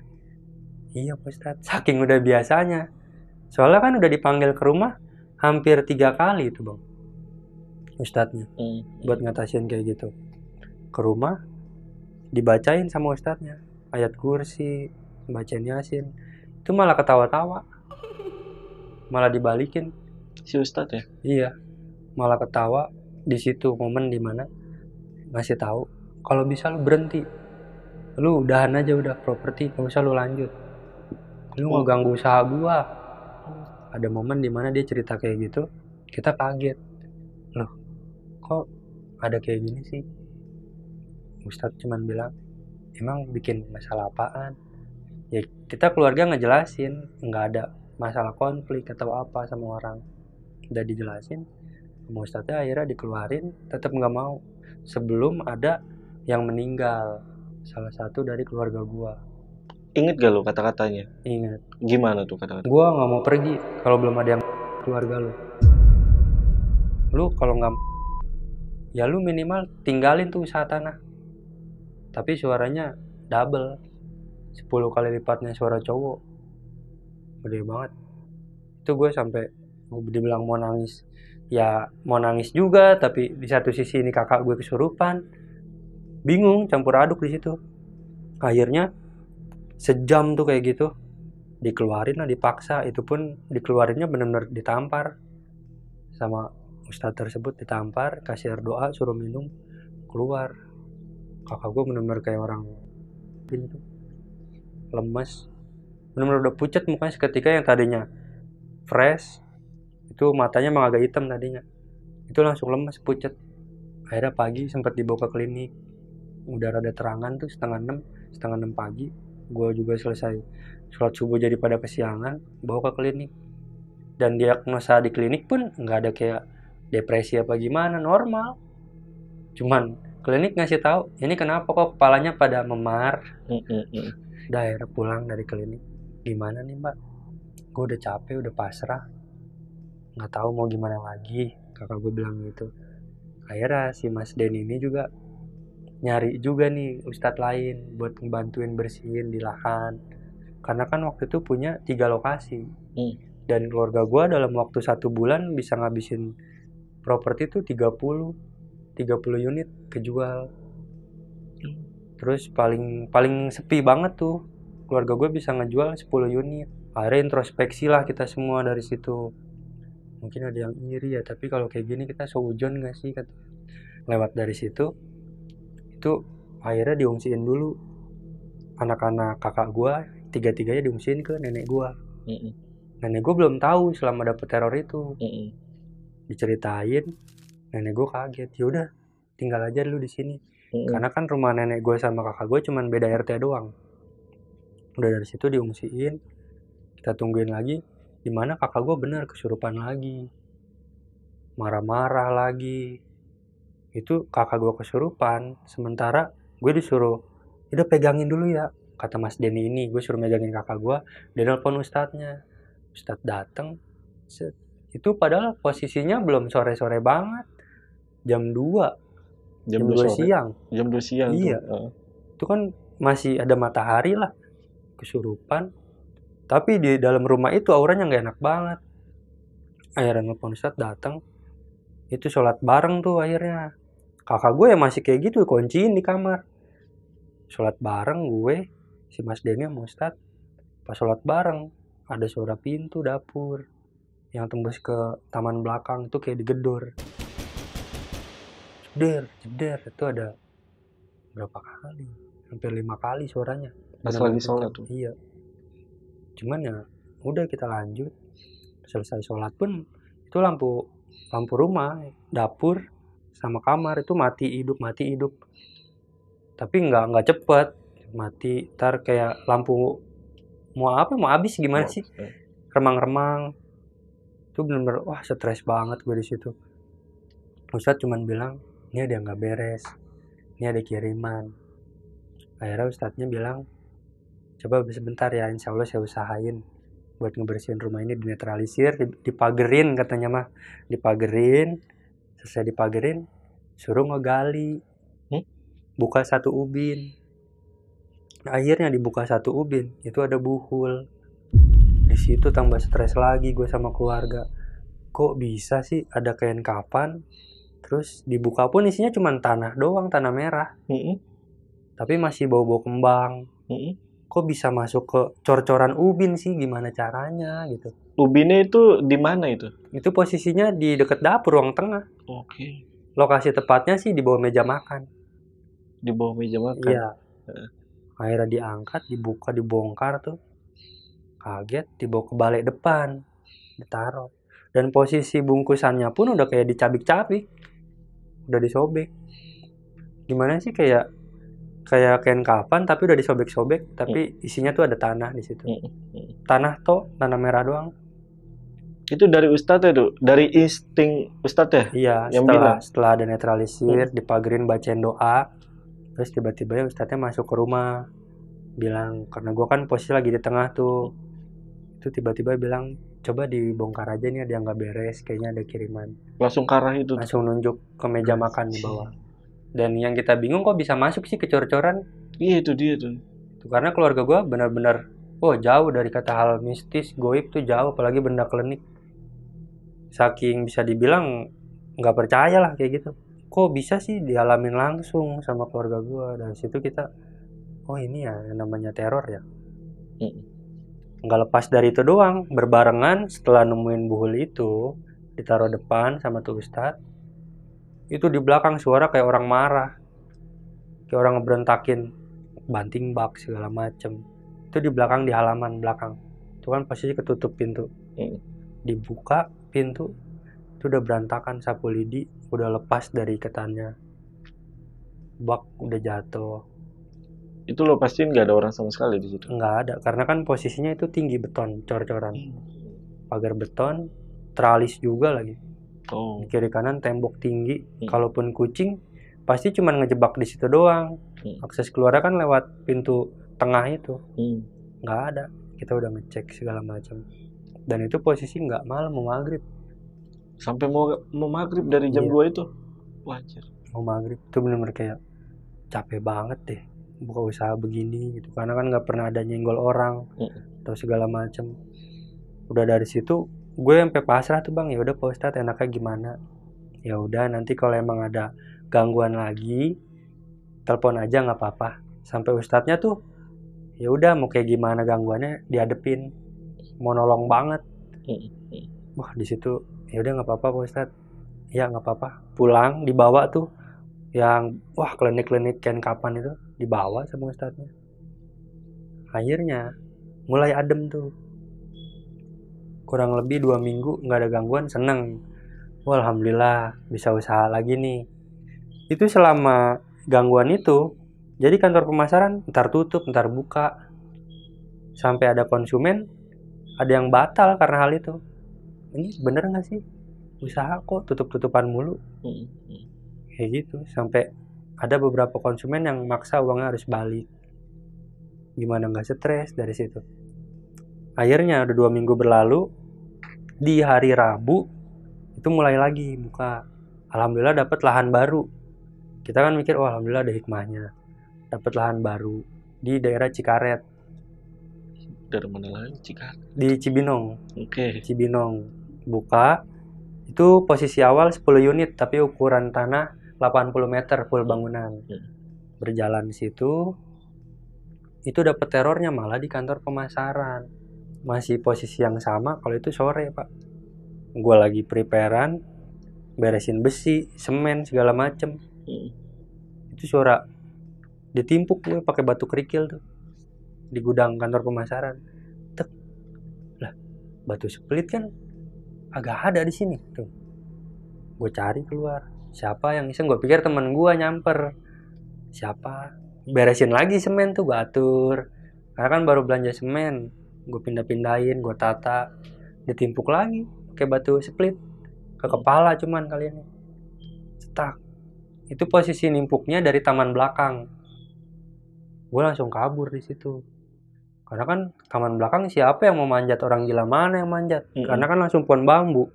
Iya Pak Ustadz, saking udah biasanya. Soalnya kan udah dipanggil ke rumah hampir 3 kali itu bang ustadznya buat ngatasin kayak gitu. Ke rumah dibacain sama ustadznya ayat kursi, bacain yasin, itu malah ketawa-tawa, malah dibalikin si ustadz ya. Iya, malah ketawa. Di situ momen dimana ngasih tahu kalau bisa lu berhenti, lu udahan aja udah properti, gak usah lu lanjut, lu ngeganggu usaha gua. Ada momen dimana dia cerita kayak gitu, kita kaget, loh kok ada kayak gini sih. Ustadz cuman bilang, emang bikin masalah apaan? Ya kita keluarga ngejelasin, nggak ada masalah konflik atau apa sama orang. Udah dijelasin, sama ustadznya akhirnya dikeluarin, tetap nggak mau. Sebelum ada yang meninggal, salah satu dari keluarga gua. Ingat gak lo kata-katanya? Ingat. Gimana tuh kata-kata? Gua nggak mau pergi kalau belum ada yang keluarga lu. Lu kalau nggak, ya lu minimal tinggalin tuh usaha tanah. Tapi suaranya double, 10 kali lipatnya suara cowok, gede banget. Itu gue sampai dibilang mau nangis. Ya mau nangis juga, tapi di satu sisi ini kakak gue kesurupan, bingung, campur aduk di situ. Akhirnya sejam tuh kayak gitu, dikeluarin lah, dipaksa. Itu pun dikeluarinnya benar-benar ditampar sama ustadz tersebut, ditampar, kasih air doa, suruh minum, keluar. Kakak gue benar-benar kayak orang gitu, lemes, benar-benar udah pucat mukanya seketika. Yang tadinya fresh, itu matanya emang agak hitam tadinya, itu langsung lemes, pucat. Akhirnya pagi sempat dibawa ke klinik, udah rada terangan tuh, setengah 6 pagi. Gue juga selesai sholat subuh jadi pada kesiangan, bawa ke klinik. Dan diagnosa di klinik pun nggak ada kayak depresi apa gimana, normal. Cuman klinik ngasih tahu, ini kenapa kok kepalanya pada memar. Udah akhirnya pulang dari klinik. Gimana nih mbak, gue udah capek, udah pasrah, nggak tahu mau gimana lagi, kakak gue bilang gitu. Akhirnya si Mas Den ini juga nyari juga nih ustadz lain buat ngebantuin bersihin di lahan, karena kan waktu itu punya 3 lokasi. Dan keluarga gue dalam waktu 1 bulan bisa ngabisin properti tuh 30 unit kejual. Terus paling sepi banget tuh keluarga gue bisa ngejual 10 unit. Akhirnya introspeksi lah kita semua dari situ. Mungkin ada yang iri ya, tapi kalau kayak gini kita seujon gak sih? Lewat dari situ, itu akhirnya diungsiin dulu anak-anak kakak gue, 3-3-nya diungsiin ke nenek gue. Nenek gue belum tahu selama dapet teror itu. Diceritain, nenek gue kaget. Yaudah tinggal aja dulu di sini. Karena kan rumah nenek gue sama kakak gue cuman beda RT doang. Udah dari situ diungsiin, kita tungguin lagi. Dimana kakak gue benar kesurupan lagi, marah-marah lagi. Itu kakak gue kesurupan, sementara gue disuruh, udah pegangin dulu ya, kata Mas Denny ini. Gue suruh megangin kakak gue. Dia nelpon ustadznya, ustadz dateng. Itu padahal posisinya belum sore-sore banget, jam 2 siang. Jam 2 siang iya tuh. Itu kan masih ada matahari lah. Kesurupan, tapi di dalam rumah itu auranya nggak enak banget. Akhirnya nelfon ustadz datang, itu sholat bareng tuh. Akhirnya kakak gue yang masih kayak gitu kunciin di kamar, sholat bareng gue, si Mas Denny sama ustadz. Pas sholat bareng ada suara pintu dapur yang tembus ke taman belakang itu kayak digedor, jeder. Itu ada berapa kali, hampir 5 kali suaranya pas lagi sholat tuh. Iya. Cuman ya udah kita lanjut. Selesai sholat pun itu lampu rumah, dapur sama kamar itu mati hidup. Tapi nggak cepet, mati, ntar kayak lampu mau habis gimana sih, remang-remang. Itu bener-bener wah stres banget gue di situ. Ustadz cuman bilang ini ada yang nggak beres, ini ada kiriman. Akhirnya ustadznya bilang coba sebentar ya, insya Allah saya usahain buat ngebersihin rumah ini, dinetralisir, dipagerin katanya mah, dipagerin. Selesai dipagerin suruh ngegali, buka satu ubin. Akhirnya dibuka satu ubin, itu ada buhul. Di situ tambah stres lagi gue sama keluarga. Kok bisa sih ada kain kapan, terus dibuka pun isinya cuma tanah doang, tanah merah. Tapi masih bau-bau kembang. Kok bisa masuk ke cor-coran ubin sih, gimana caranya gitu. Ubinnya itu di mana itu? Itu posisinya di dekat dapur, ruang tengah. Oke. Lokasi tepatnya sih di bawah meja makan. Di bawah meja makan? Iya. Akhirnya diangkat, dibuka, dibongkar tuh. Kaget, dibawa ke balai depan, ditaruh. Dan posisi bungkusannya pun udah kayak dicabik-cabik, udah disobek. Gimana sih, kayak kain kapan tapi udah disobek-sobek, tapi isinya tuh ada tanah di situ. Tanah merah doang. Itu dari Ustadz itu, dari insting Ustadz ya? Iya, yang setelah ada netralisir, dipagerin, bacain doa, terus tiba-tiba Ustadznya masuk ke rumah, bilang, karena gue kan posisi lagi di tengah tuh, itu tiba-tiba bilang coba dibongkar aja nih, ada yang nggak beres, kayaknya ada kiriman. Langsung ke arah itu? Langsung nunjuk ke meja makan di bawah. Dan yang kita bingung kok bisa masuk sih ke cor-coran. Iya itu dia tuh. Karena keluarga gue benar-benar jauh dari kata hal mistis, goib tuh jauh, apalagi benda klinik. Saking bisa dibilang nggak percaya lah kayak gitu. Kok bisa sih dialamin langsung sama keluarga gue. Dari situ kita, ini ya yang namanya teror ya. Nggak lepas dari itu doang, berbarengan setelah nemuin buhul itu, ditaruh depan sama tuh Ustadz, itu di belakang suara kayak orang marah, kayak orang ngeberontakin banting bak segala macem. Itu di belakang, di halaman belakang. Itu kan posisi ketutup pintu. Dibuka pintu, itu udah berantakan, sapu lidi udah lepas dari ikatannya, bak udah jatuh. Itu lo pastiin nggak ada orang sama sekali di situ? Nggak ada, karena kan posisinya itu tinggi beton, cor-coran, pagar beton, teralis juga lagi. Di kiri kanan tembok tinggi. Kalaupun kucing pasti cuma ngejebak di situ doang. Akses keluarnya kan lewat pintu tengah itu. Nggak ada. Kita udah ngecek segala macam. Dan itu posisi nggak malam, mau maghrib. Sampai mau maghrib dari jam 2 itu? Wajar. Mau maghrib itu bener-bener kayak capek banget deh buka usaha begini gitu, karena kan nggak pernah ada nyenggol orang atau segala macam. Udah dari situ gue sampai pasrah tuh, Bang, ya udah Pak Ustadz enaknya gimana, ya udah nanti kalau emang ada gangguan lagi telepon aja, nggak apa-apa. Sampai Ustadznya tuh ya udah mau kayak gimana gangguannya diadepin, mau nolong banget. Wah di situ ya udah nggak apa-apa Pak Ustadz, ya nggak apa-apa. Pulang dibawa tuh yang klinik-klinik kain kapan itu, dibawa sama Ustadznya. Akhirnya mulai adem tuh, kurang lebih 2 minggu nggak ada gangguan, seneng. Alhamdulillah bisa usaha lagi nih. Itu selama gangguan itu, jadi kantor pemasaran ntar tutup ntar buka, sampai ada konsumen ada yang batal karena hal itu. Ini bener nggak sih usaha kok tutup-tutupan mulu? Kayak gitu, sampai ada beberapa konsumen yang maksa uangnya harus balik. Gimana nggak stres dari situ. Akhirnya udah 2 minggu berlalu, di hari Rabu itu mulai lagi buka. Alhamdulillah dapat lahan baru. Kita kan mikir alhamdulillah ada hikmahnya, dapat lahan baru di daerah Cikaret. Dari mana lagi Cikaret? Di Cibinong. Oke. Cibinong buka. Itu posisi awal 10 unit tapi ukuran tanah 80 meter full bangunan. Berjalan di situ, itu dapat terornya malah di kantor pemasaran. Masih posisi yang sama, kalau itu sore Pak. Gue lagi preparean, beresin besi, semen segala macem. Itu suara ditimpuk gue pakai batu kerikil tuh di gudang kantor pemasaran. Tek, lah batu split kan agak ada di sini tuh. Gue cari keluar, siapa yang iseng? Gue pikir temen gue nyamper. Siapa? beresin lagi semen tuh, gue atur. Karena kan baru belanja semen, gue pindah-pindahin, gue tata, ditimpuk lagi pakai batu split ke kepala cuman kali ini. Cetak. Itu posisi nimpuknya dari taman belakang. Gue langsung kabur di situ. Karena kan taman belakang siapa yang mau manjat, orang gila mana yang manjat? Karena kan langsung pohon bambu,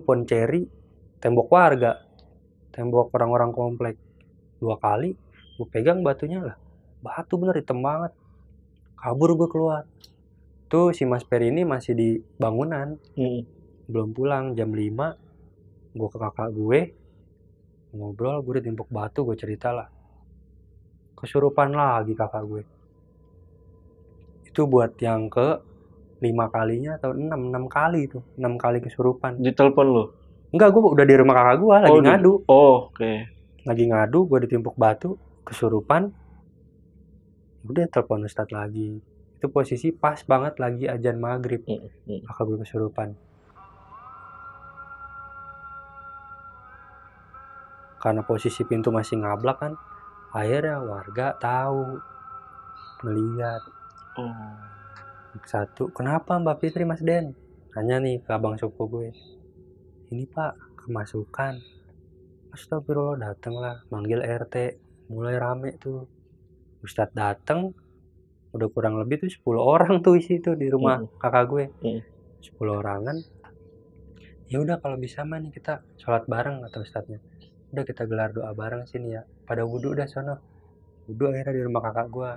pohon ceri, tembok warga, tembok orang-orang komplek. 2 kali gue pegang batunya lah, batu bener hitam banget. Kabur gue keluar. Tuh si Mas Peri ini masih di bangunan, belum pulang. Jam 5 gue ke kakak gue ngobrol, gue ditimpuk batu, gue cerita lah. Kesurupan lagi kakak gue. Itu buat yang ke 5 kalinya atau 6 kali itu, 6 kali kesurupan. Ditelepon lo? Enggak, gue udah di rumah kakak gue lagi ngadu. Oke. Lagi ngadu, gue ditimpuk batu, kesurupan. Udah telepon Ustadz lagi. Itu posisi pas banget lagi azan maghrib. Kakak gue kesurupan. Karena posisi pintu masih ngablak kan, akhirnya warga tahu, melihat. Satu, kenapa Mbak Fitri Mas Den? Nanya nih ke abang sepupu gue. Ini Pak, kemasukan. Astagfirullah, dateng lah, manggil RT. Mulai rame tuh. Ustadz dateng, udah kurang lebih tuh 10 orang tuh isi tuh di rumah kakak gue. 10 orangan. Ya udah kalau bisa mah nih kita sholat bareng kata Ustadznya. Udah kita gelar doa bareng sini ya. Pada wudhu dah sono. Wudhu akhirnya di rumah kakak gue.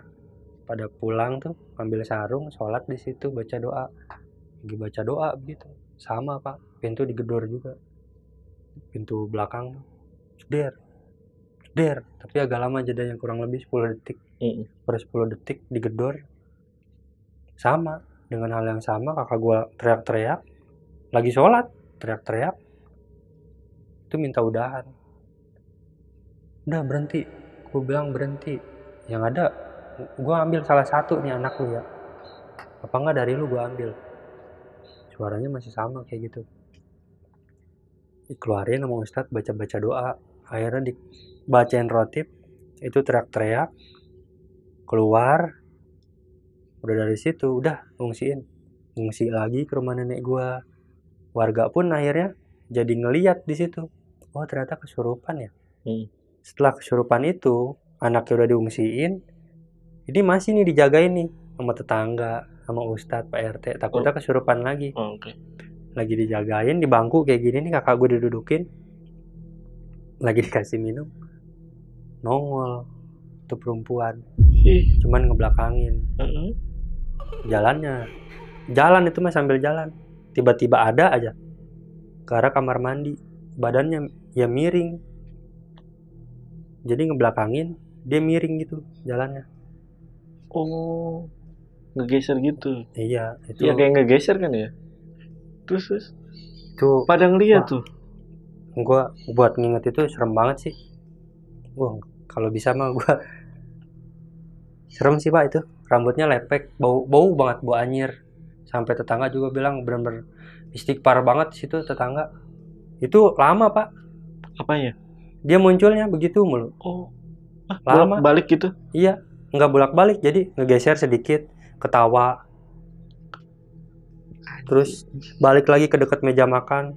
Pada pulang tuh ambil sarung, sholat di situ, baca doa. Lagi baca doa begitu. Sama Pak, pintu digedor juga. Pintu belakang tuh. Der. Tapi agak lama jedanya, kurang lebih 10 detik. Per 10 detik digedor. Sama, dengan hal yang sama kakak gue teriak-teriak. Lagi sholat, teriak-teriak. Itu minta udahan. Udah berhenti. Gue bilang berhenti. Yang ada, gue ambil salah satu nih anak lu ya. Apa enggak dari lu gue ambil. Suaranya masih sama kayak gitu. Dikeluarin sama Ustadz, baca-baca doa. Akhirnya dibacain rotib. Itu teriak-teriak. Keluar. Udah dari situ, udah ngungsi lagi ke rumah nenek gua. Warga pun akhirnya jadi ngeliat di situ. Oh ternyata kesurupan ya. Setelah kesurupan itu, anaknya udah diungsiin. Ini masih nih dijagain nih sama tetangga, sama Ustadz, Pak RT. Takutnya kesurupan lagi. Lagi dijagain di bangku kayak gini nih, kakak gue didudukin. Lagi dikasih minum. Nongol tuh perempuan. Cuman ngebelakangin. Jalan itu mah sambil jalan. Tiba-tiba ada aja ke arah kamar mandi. Badannya ya miring. Jadi ngebelakangin, dia miring gitu jalannya. Oh, ngegeser gitu. Iya, itu. Ya kayak ngegeser kan ya. Terus. Itu pada ngeliat tuh. Gua buat nginget itu serem banget sih. Gua kalau bisa mah gua serem sih Pak itu. Rambutnya lepek, bau banget, bau anyir. Sampai tetangga juga bilang bener-bener istighfar banget situ tetangga. Itu lama Pak. Apanya? Dia munculnya begitu mulu. Oh, lama. Balik gitu? Iya, nggak bolak-balik, jadi ngegeser sedikit, ketawa. Terus balik lagi ke dekat meja makan.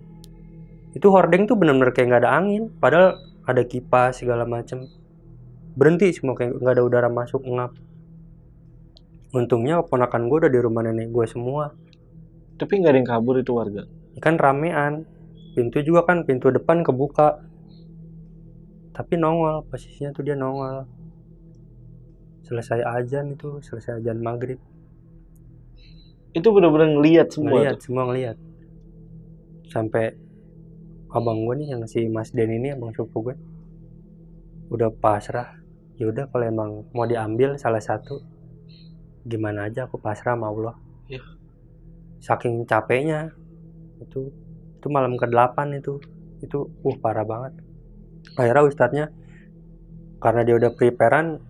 Itu hordeng tuh bener-bener kayak nggak ada angin, padahal ada kipas segala macem. Berhenti semua, kayak nggak ada udara masuk, ngap. Untungnya keponakan gue udah di rumah nenek gue semua. Tapi nggak ada yang kabur itu warga? Kan ramean. Pintu juga kan, pintu depan kebuka. Tapi nongol, posisinya tuh dia nongol. Selesai azan maghrib. Itu benar-benar ngelihat semua? Ngelihat. Sampai abang gue nih, yang si Mas Den ini, abang sepupu gue, udah pasrah. Ya udah kalau emang mau diambil salah satu, gimana aja aku pasrah sama Allah. Ya. Saking capeknya itu malam ke-8 itu parah banget. Akhirnya Ustadznya karena dia udah preparean,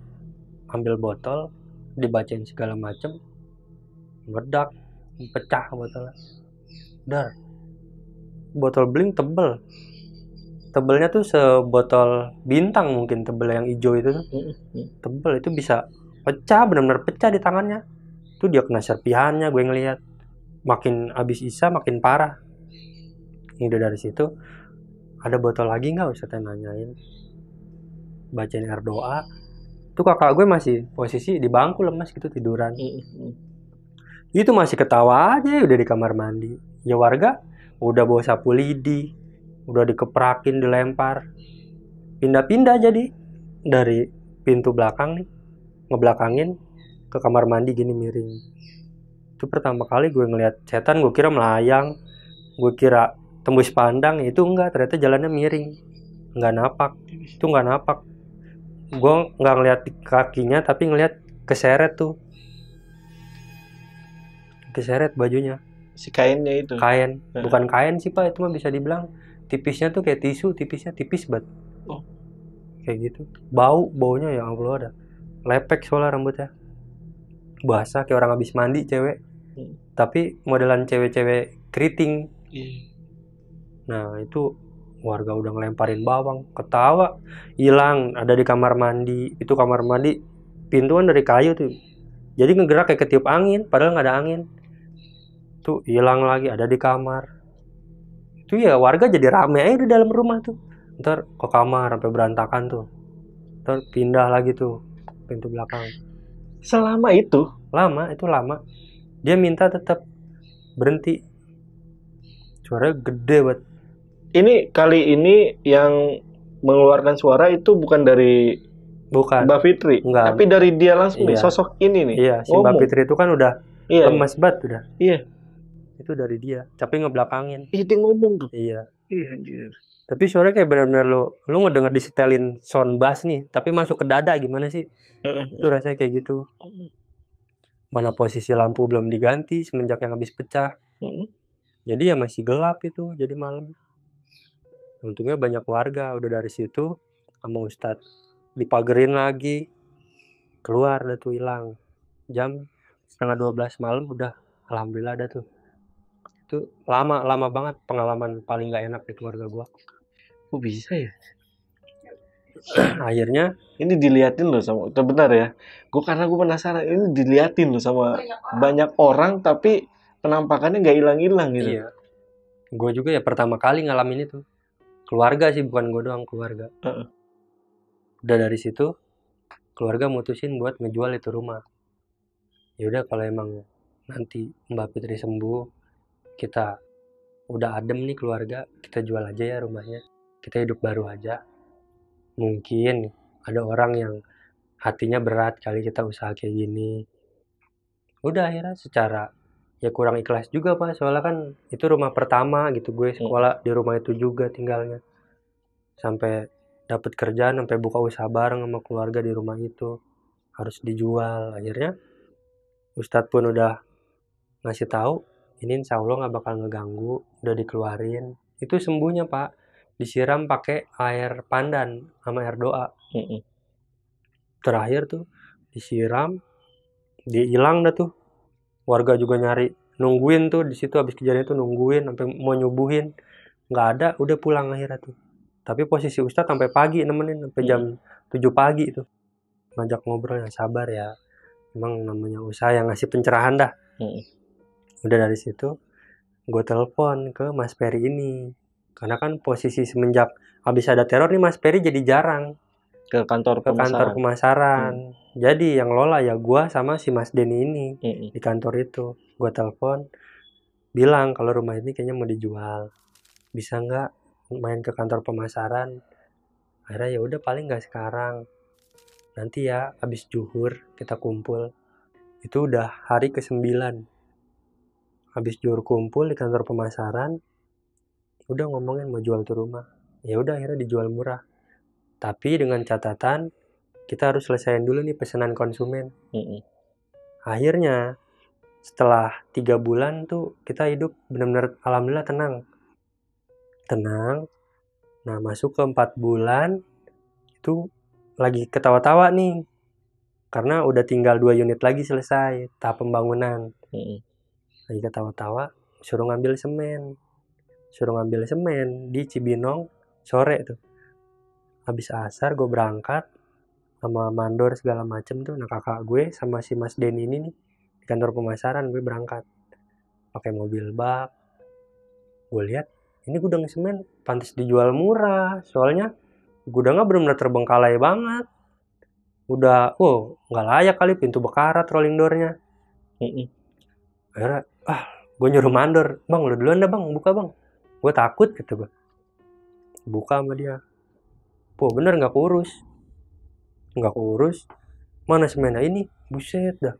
ambil botol, dibacain segala macem, meledak, pecah botolnya. Dar, botol beling tebel, tebelnya tuh sebotol bintang, mungkin tebel yang hijau itu tuh. Tebel itu bisa pecah, benar-benar pecah di tangannya. Tuh dia kena serpihannya, gue ngelihat. Makin abis Isya makin parah. Udah dari situ, ada botol lagi nggak, Ustadz nanyain. Bacain air doa. Tuh kakak gue masih posisi di bangku lemas gitu tiduran. Itu masih ketawa aja udah di kamar mandi. Ya warga udah bawa sapu lidi, udah dikeprakin, dilempar. Pindah-pindah jadi dari pintu belakang nih, ngebelakangin ke kamar mandi gini miring. Itu pertama kali gue ngeliat setan, gue kira melayang, gue kira tembus pandang, itu enggak, ternyata jalannya miring, nggak napak. Itu nggak napak, gue nggak ngeliat kakinya tapi ngeliat keseret tuh, keseret bajunya. Si kainnya itu. Kain, bukan kain sih Pak, itu mah bisa dibilang tipisnya tuh kayak tisu, tipisnya tipis banget. Kayak gitu. Baunya ya Allah, ada lepek soalnya rambutnya. Basah kayak orang habis mandi cewek. Tapi modelan cewek-cewek keriting. Nah, itu warga udah ngelemparin bawang, ketawa, hilang, ada di kamar mandi. Itu kamar mandi pintuan dari kayu tuh. Jadi ngegerak kayak ketiup angin, padahal nggak ada angin. Tuh hilang lagi, ada di kamar. Itu ya warga jadi rame aja di dalam rumah tuh. Ntar ke kamar sampai berantakan tuh. Ntar pindah lagi tuh pintu belakang. Selama itu? Lama, itu lama. Dia minta tetap berhenti. Suaranya gede banget. Ini kali ini yang mengeluarkan suara itu bukan dari Mbak Fitri, enggak, tapi dari dia langsung nih, sosok ini nih. Iya, si Mbak Fitri itu kan udah lemas banget udah. Iya. Itu dari dia, tapi ngebelakangin. Iya, dia ngomong tuh. Iya. Iya, anjir. Tapi suaranya kayak benar-benar lu ngedenger disetelin sound bass nih, tapi masuk ke dada gimana sih? Itu rasanya kayak gitu. Mana posisi lampu belum diganti semenjak yang habis pecah. Jadi ya masih gelap itu, jadi malam. Untungnya banyak warga, udah dari situ sama Ustadz dipagerin lagi. Keluar dah tuh, hilang. Jam 11:30 malam udah, alhamdulillah ada tuh. Itu lama banget, pengalaman paling gak enak di keluarga gua. Kok bisa ya? Akhirnya ini diliatin loh sama, bentar ya, karena gue penasaran, ini diliatin loh sama banyak orang tapi penampakannya nggak hilang-hilang gitu. Iya, gue juga ya pertama kali ngalamin itu. Keluarga sih, bukan gue doang, keluarga. Udah dari situ keluarga mutusin buat ngejual itu rumah. Ya udah, kalau emang nanti Mbak Fitri sembuh, kita udah adem nih keluarga, kita jual aja ya rumahnya, kita hidup baru aja. Mungkin ada orang yang hatinya berat kali kita usaha kayak gini. Udah akhirnya secara ya kurang ikhlas juga Pak, soalnya kan itu rumah pertama gitu, gue sekolah di rumah itu juga tinggalnya. Sampai dapat kerjaan, sampai buka usaha bareng sama keluarga di rumah itu, harus dijual. Akhirnya Ustadz pun udah ngasih tahu, ini insya Allah nggak bakal ngeganggu, udah dikeluarin. Itu sembuhnya Pak, disiram pakai air pandan sama air doa. Terakhir tuh disiram, dihilang dah tuh. Warga juga nyari, nungguin tuh di situ habis kejadian itu, nungguin sampai mau nyubuhin, nggak ada, udah pulang akhirnya tuh. Tapi posisi Ustadz sampai pagi nemenin, sampai jam 7 pagi itu. Ngajak ngobrol, yang sabar ya. Emang namanya usaha yang ngasih pencerahan dah. Udah dari situ gue telepon ke Mas Peri ini. Karena kan posisi semenjak habis ada teror nih, Mas Peri jadi jarang ke kantor pemasaran. Jadi yang lola ya gue sama si Mas Denny ini di kantor itu. Gue telepon, bilang kalau rumah ini kayaknya mau dijual, bisa nggak main ke kantor pemasaran. Akhirnya ya udah, paling nggak sekarang, nanti ya habis zuhur kita kumpul. Itu udah hari ke-9 habis zuhur kumpul di kantor pemasaran, udah ngomongin mau jual tuh rumah. Ya udah akhirnya dijual murah, tapi dengan catatan kita harus selesaiin dulu nih pesanan konsumen. Akhirnya setelah 3 bulan tuh kita hidup benar-benar alhamdulillah tenang. Nah, masuk ke 4 bulan itu lagi ketawa-tawa nih, karena udah tinggal 2 unit lagi selesai tahap pembangunan. Lagi ketawa-tawa, suruh ngambil semen di Cibinong sore tuh. Habis asar gue berangkat sama mandor segala macem tuh. Nah kakak gue sama si Mas Denny ini nih di kantor pemasaran gue berangkat pakai mobil bak. Gue lihat ini gudang semen pantas dijual murah, soalnya gudangnya benar-benar terbengkalai banget. Udah, nggak layak kali, pintu bekarat rolling door-nya. Akhirnya, gue nyuruh mandor, bang lu duluan dah bang, buka bang. Gue takut gitu gue. Buka sama dia. Bener nggak kurus. Mana semennya ini? Buset dah.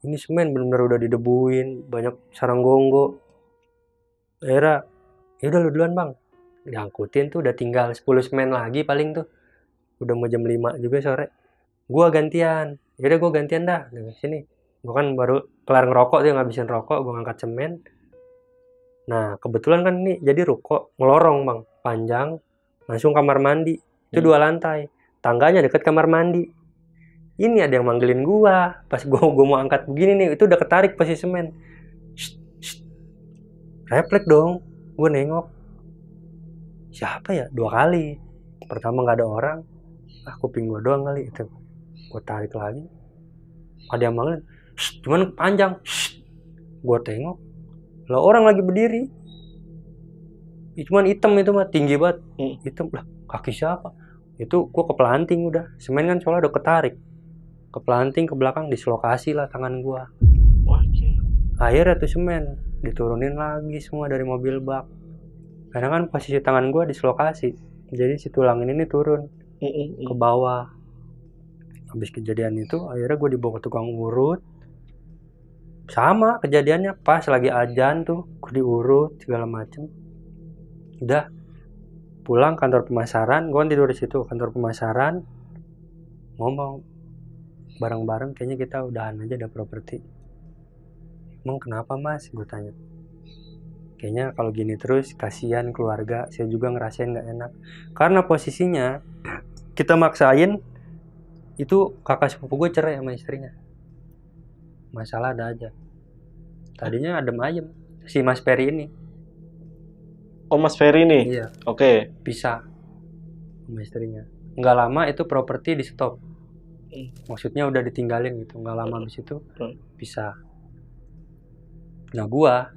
Ini semen bener-bener udah didebuin, banyak sarang gonggo. Akhirnya, yaudah lu duluan bang. Diangkutin tuh, udah tinggal 10 semen lagi paling tuh. Udah mau jam 5 juga sore. Gue gantian. Yaudah gue gantian dah. Nah, sini. Gue kan baru kelar ngerokok tuh, ngabisin rokok. Gue ngangkat semen. Nah, kebetulan kan ini jadi ruko. Ngelorong bang. Panjang. Langsung kamar mandi. Itu 2 lantai. Tangganya deket kamar mandi. Ini ada yang manggilin gua. Pas gua mau angkat begini nih, itu udah ketarik pasti semen. Refleks dong. Gua nengok. Siapa ya? 2 kali. Pertama nggak ada orang. Kuping gua doang kali itu. Gua tarik lagi. Ada yang manggilin. Cuman panjang. Gua tengok. Lah orang lagi berdiri. Cuman hitam itu mah, tinggi banget. Hitam lah. Kaki siapa? Itu gue kepelanting udah. Semen kan soalnya udah ketarik. Kepelanting ke belakang, dislokasi lah tangan gue. Akhirnya tuh semen diturunin lagi semua dari mobil bak. Karena kan posisi tangan gue dislokasi. Jadi si tulang ini turun ke bawah. Habis kejadian itu akhirnya gue dibawa ke tukang urut. Sama kejadiannya pas lagi azan tuh. Gue diurut segala macem. Udah pulang kantor pemasaran, gue kan tidur di situ kantor pemasaran, ngomong bareng-bareng kayaknya kita udahan aja ada properti. Emang kenapa mas? Gue tanya. Kayaknya kalau gini terus kasihan keluarga, saya juga ngerasain nggak enak. Karena posisinya kita maksain itu kakak sepupu gue cerai sama istrinya. Masalah ada aja. Tadinya adem ayem si Mas Peri ini. Oh Mas Ferry nih? Iya. Oke. Pisah sama istrinya. Nggak lama itu properti di stop. Maksudnya udah ditinggalin gitu. Nggak lama habis itu pisah. Nah gua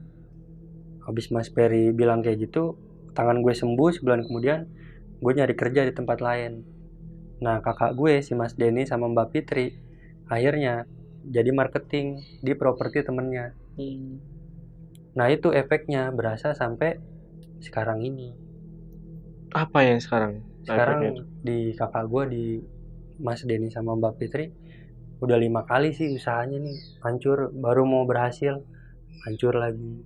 habis Mas Peri bilang kayak gitu, tangan gue sembuh, sebulan kemudian gue nyari kerja di tempat lain. Nah kakak gue si Mas Denny sama Mbak Fitri akhirnya jadi marketing di properti temennya. Nah itu efeknya berasa sampai sekarang ini. Apa yang sekarang? Sekarang di kakak gue, di Mas Denny sama Mbak Fitri udah 5 kali sih usahanya nih hancur. Baru mau berhasil hancur lagi.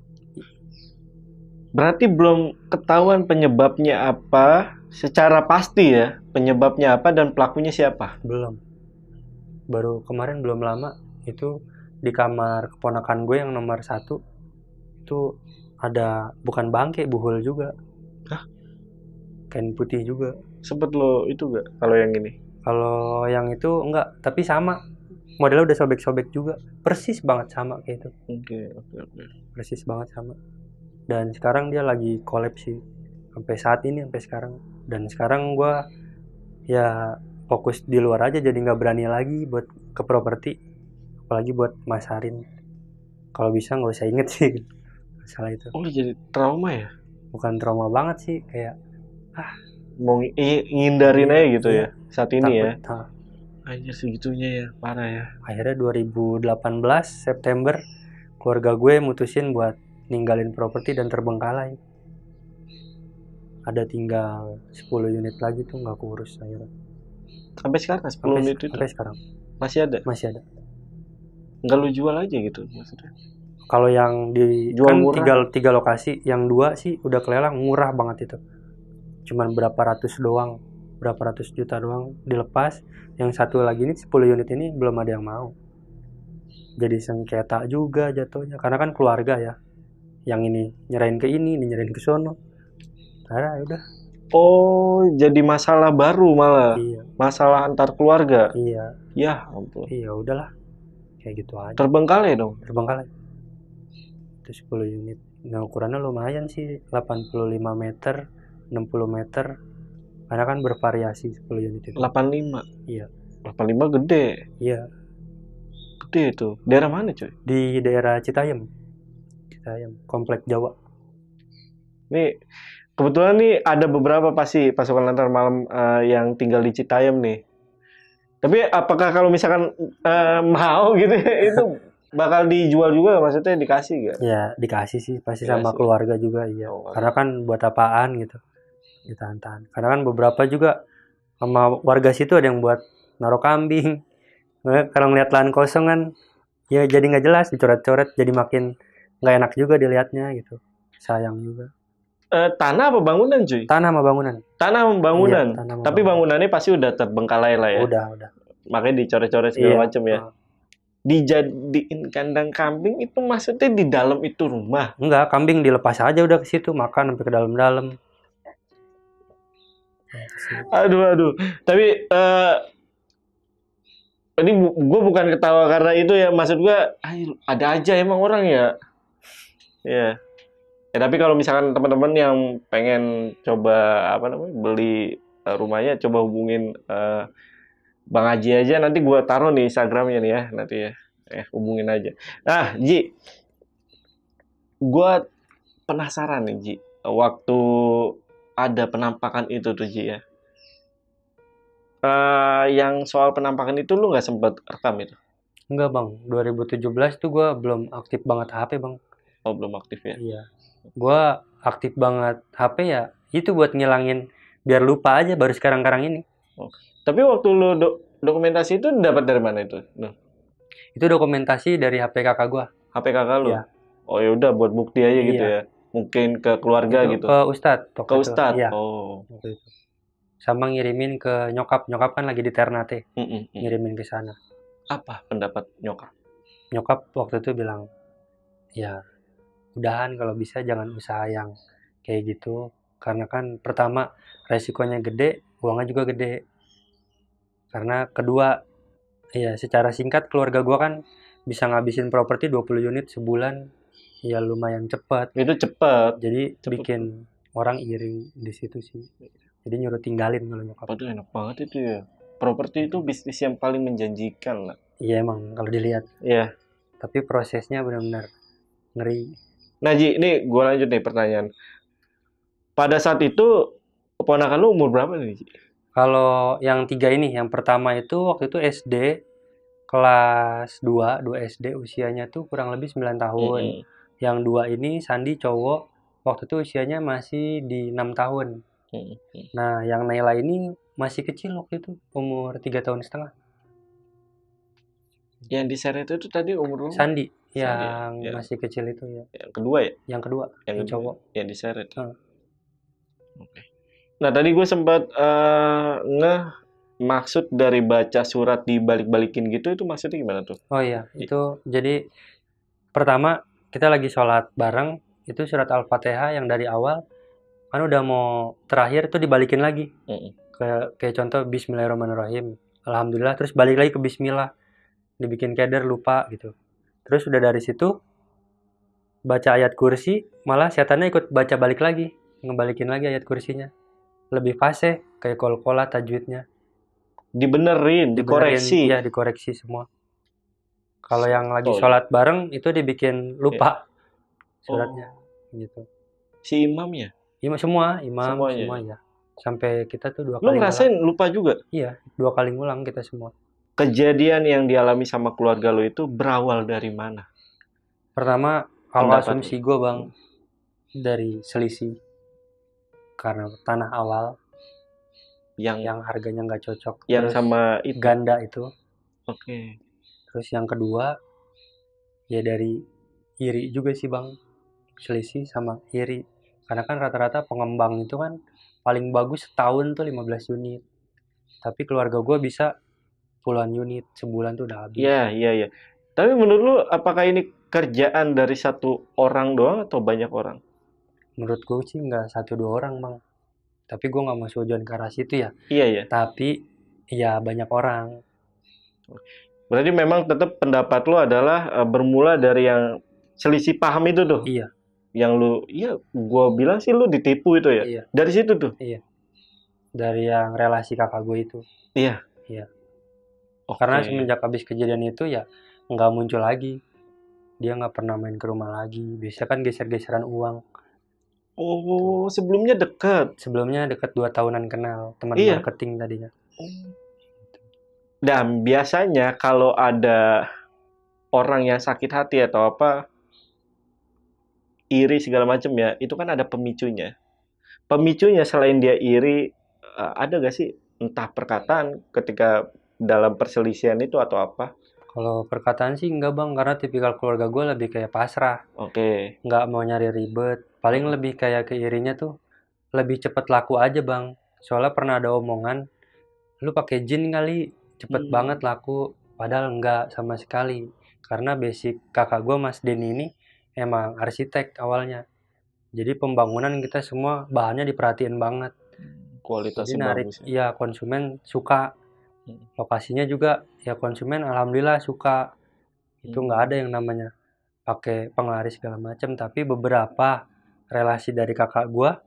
Berarti belum ketahuan penyebabnya apa secara pasti ya? Penyebabnya apa dan pelakunya siapa? Belum. Baru kemarin belum lama itu di kamar keponakan gue yang nomor 1 itu ada bukan bangke, buhul juga. Hah? Kain putih juga. Sempet lo itu gak kalau yang ini? Kalau yang itu enggak, tapi sama. Modelnya udah sobek-sobek juga. Persis banget sama kayak itu. Oke. Persis banget sama. Dan sekarang dia lagi collab sih. Sampai saat ini, sampai sekarang. Dan sekarang gue ya fokus di luar aja, jadi nggak berani lagi buat ke properti. Apalagi buat masarin. Kalau bisa nggak usah inget sih masalah itu. Oh jadi trauma ya? Bukan trauma banget sih, kayak mau ngindarin aja gitu ya saat ini takut, ya. Anjir segitunya ya, parah ya. Akhirnya 2018 September keluarga gue mutusin buat ninggalin properti dan terbengkalai. Ada tinggal 10 unit lagi tuh nggak keurus akhirnya. Sampai sekarang 10 unit itu? Sampai sekarang. Masih ada? Masih ada. Nggak lu jual aja gitu maksudnya? Kalau yang di jual kan murah. 3 lokasi, yang 2 sih udah kelelang, murah banget itu. Cuman berapa ratus juta doang dilepas. Yang satu lagi ini 10 unit ini belum ada yang mau. Jadi sengketa juga jatuhnya karena kan keluarga ya. Yang ini nyerahin ke ini nyerahin ke sono. Karena udah. Oh, jadi masalah baru malah. Iya. Masalah antar keluarga. Iya. Ya ampun. Iya udahlah. Kayak gitu aja. Terbengkalai dong. Terbengkalai. Itu 10 unit. Nah ukurannya lumayan sih, 85 meter 60 meter. Karena kan bervariasi 10 unit itu. 85. Iya. 85 gede. Iya. Gede itu. Daerah mana coy? Di daerah Citayam. Komplek Jawa. Nih kebetulan nih ada beberapa pasti pasukan Lantar Malam yang tinggal di Citayam nih. Tapi apakah kalau misalkan mau gitu itu bakal dijual juga, maksudnya dikasih gak? Ya dikasih sih pasti Dikasih. sama keluarga juga iya. Oh, karena kan buat apaan gitu. Ditahan-tahan. Karena kan beberapa juga sama warga situ ada yang buat naruh kambing. Kalau ngeliat lahan kosong kan ya jadi nggak jelas, dicoret-coret jadi makin nggak enak juga dilihatnya gitu. Sayang juga. Tanah apa bangunan cuy? Tanah sama bangunan. Tanah sama bangunan. Iya, tanah sama Tapi bangunan. bangunannya pasti udah terbengkalai lah ya. Udah. Makanya dicoret-coret segala Iya. macam ya. Dijadiin kandang kambing itu maksudnya di dalam itu rumah? Enggak, kambing dilepas aja udah ke situ makan sampai ke dalam-dalam. Aduh. Tapi ini gue bukan ketawa karena itu ya, maksud gue ada aja emang orang ya. Ya. Ya tapi kalau misalkan teman-teman yang pengen coba beli rumahnya, coba hubungin Bang Haji aja, nanti gue taruh nih Instagramnya nih ya, nanti ya. Hubungin aja. Nah, Ji, gue penasaran nih, Ji. Waktu ada penampakan itu tuh, Ji ya. Yang soal penampakan itu lu nggak sempat rekam itu? Enggak bang, 2017 tuh gue belum aktif banget HP bang. Oh belum aktif ya? Iya, gue aktif banget HP ya itu buat ngilangin biar lupa aja baru sekarang-karang ini. Oh. Tapi waktu lu dokumentasi itu dapat dari mana itu? Itu dokumentasi dari HP kakak gue. HP kakak lu? Iya. Oh ya udah buat bukti aja gitu ya? Mungkin ke keluarga itu gitu? Ke Ustadz. Ke Ustadz? Iya. Oh. Waktu itu. Sama ngirimin ke nyokap kan lagi di Ternate. Ngirimin ke sana. Apa pendapat nyokap? Nyokap waktu itu bilang, ya udahan kalau bisa jangan usaha yang kayak gitu. Karena kan pertama resikonya gede, uangnya juga gede. Karena kedua, ya secara singkat keluarga gua kan bisa ngabisin properti 20 unit sebulan. Ya lumayan cepat. Itu cepat. Jadi bikin orang iri di situ sih. Jadi nyuruh tinggalin kalau nyokap. Aduh enak banget itu ya. Properti itu bisnis yang paling menjanjikan lah. Iya emang kalau dilihat. Iya. Tapi prosesnya benar-benar ngeri. Nah Ji, ini gue lanjut nih pertanyaan. Pada saat itu keponakan lu umur berapa nih Ji? Kalau yang 3 ini, yang pertama itu waktu itu SD kelas 2 SD usianya tuh kurang lebih 9 tahun. Yang 2 ini Sandi cowok, waktu itu usianya masih di 6 tahun. Nah, yang Naila ini masih kecil waktu itu, umur 3 tahun setengah. Yang diseret itu tadi umur berapa? Sandi, yang masih kecil itu ya. Yang kedua ya? Yang kedua, yang cowok. Yang diseret. Oke. Nah, tadi gue sempat maksud dari baca surat dibalik-balikin gitu, itu maksudnya gimana tuh? Oh iya, itu jadi pertama kita lagi sholat bareng, itu surat Al-Fatihah yang dari awal kan udah mau terakhir tuh dibalikin lagi. Kayak contoh Bismillahirrahmanirrahim, Alhamdulillah, terus balik lagi ke Bismillah, dibikin keder lupa gitu. Terus udah dari situ baca ayat kursi, malah setannya ikut baca balik lagi, ngebalikin lagi ayat kursinya, lebih fasih kayak kol-kola tajwidnya. Dibenerin, dikoreksi. Iya, dikoreksi semua. Kalau yang lagi sholat bareng itu dibikin lupa suratnya gitu. Si imamnya? Imam semua ya. Sampai kita tuh 2 kali. Lu ngerasain lupa juga? Iya, 2 kali ngulang kita semua. Kejadian yang dialami sama keluarga lu itu berawal dari mana? Pertama, kalau asumsi gue bang, dari selisih karena tanah awal yang harganya nggak cocok. Yang sama itu? Ganda itu. Oke. Terus yang kedua, ya dari iri juga sih bang, selisih sama iri. Karena kan rata-rata pengembang itu kan paling bagus setahun tuh 15 unit. Tapi keluarga gue bisa puluhan unit, sebulan tuh udah habis. Iya. Tapi menurut lu apakah ini kerjaan dari satu orang doang atau banyak orang? Menurut gue sih nggak 1-2 orang bang. Tapi gue nggak mau sujon ke arah situ ya. Iya. Tapi ya banyak orang. Berarti memang tetap pendapat lu adalah bermula dari yang selisih paham itu tuh? Iya. yang lu, ya gua bilang sih lu ditipu itu ya. Iya. Dari situ tuh. Iya. Dari yang relasi kakak gue itu. Iya. Iya. Oke. Karena semenjak habis kejadian itu ya nggak muncul lagi. Dia nggak pernah main ke rumah lagi. Biasanya kan geser-geseran uang. Oh, sebelumnya dekat. Sebelumnya dekat 2 tahunan kenal. Teman Iya. marketing tadinya. Dan biasanya kalau ada orang yang sakit hati atau apa, iri segala macam ya, itu kan ada pemicunya. Pemicunya selain dia iri, ada gak sih entah perkataan ketika dalam perselisihan itu atau apa? Kalau perkataan sih enggak bang, karena tipikal keluarga gue lebih kayak pasrah. Oke. Nggak mau nyari ribet. Paling lebih kayak ke irinya tuh lebih cepet laku aja bang. Soalnya pernah ada omongan, lu pakai jin kali cepet banget laku. Padahal enggak sama sekali. Karena basic kakak gue Mas Denny ini emang arsitek awalnya. Jadi pembangunan kita semua bahannya diperhatiin banget. Jadi Kualitasnya narik bagus ya. ya konsumen suka. Lokasinya juga ya konsumen alhamdulillah suka. Itu nggak ada yang namanya pakai penglaris segala macam. Tapi beberapa relasi dari kakak gua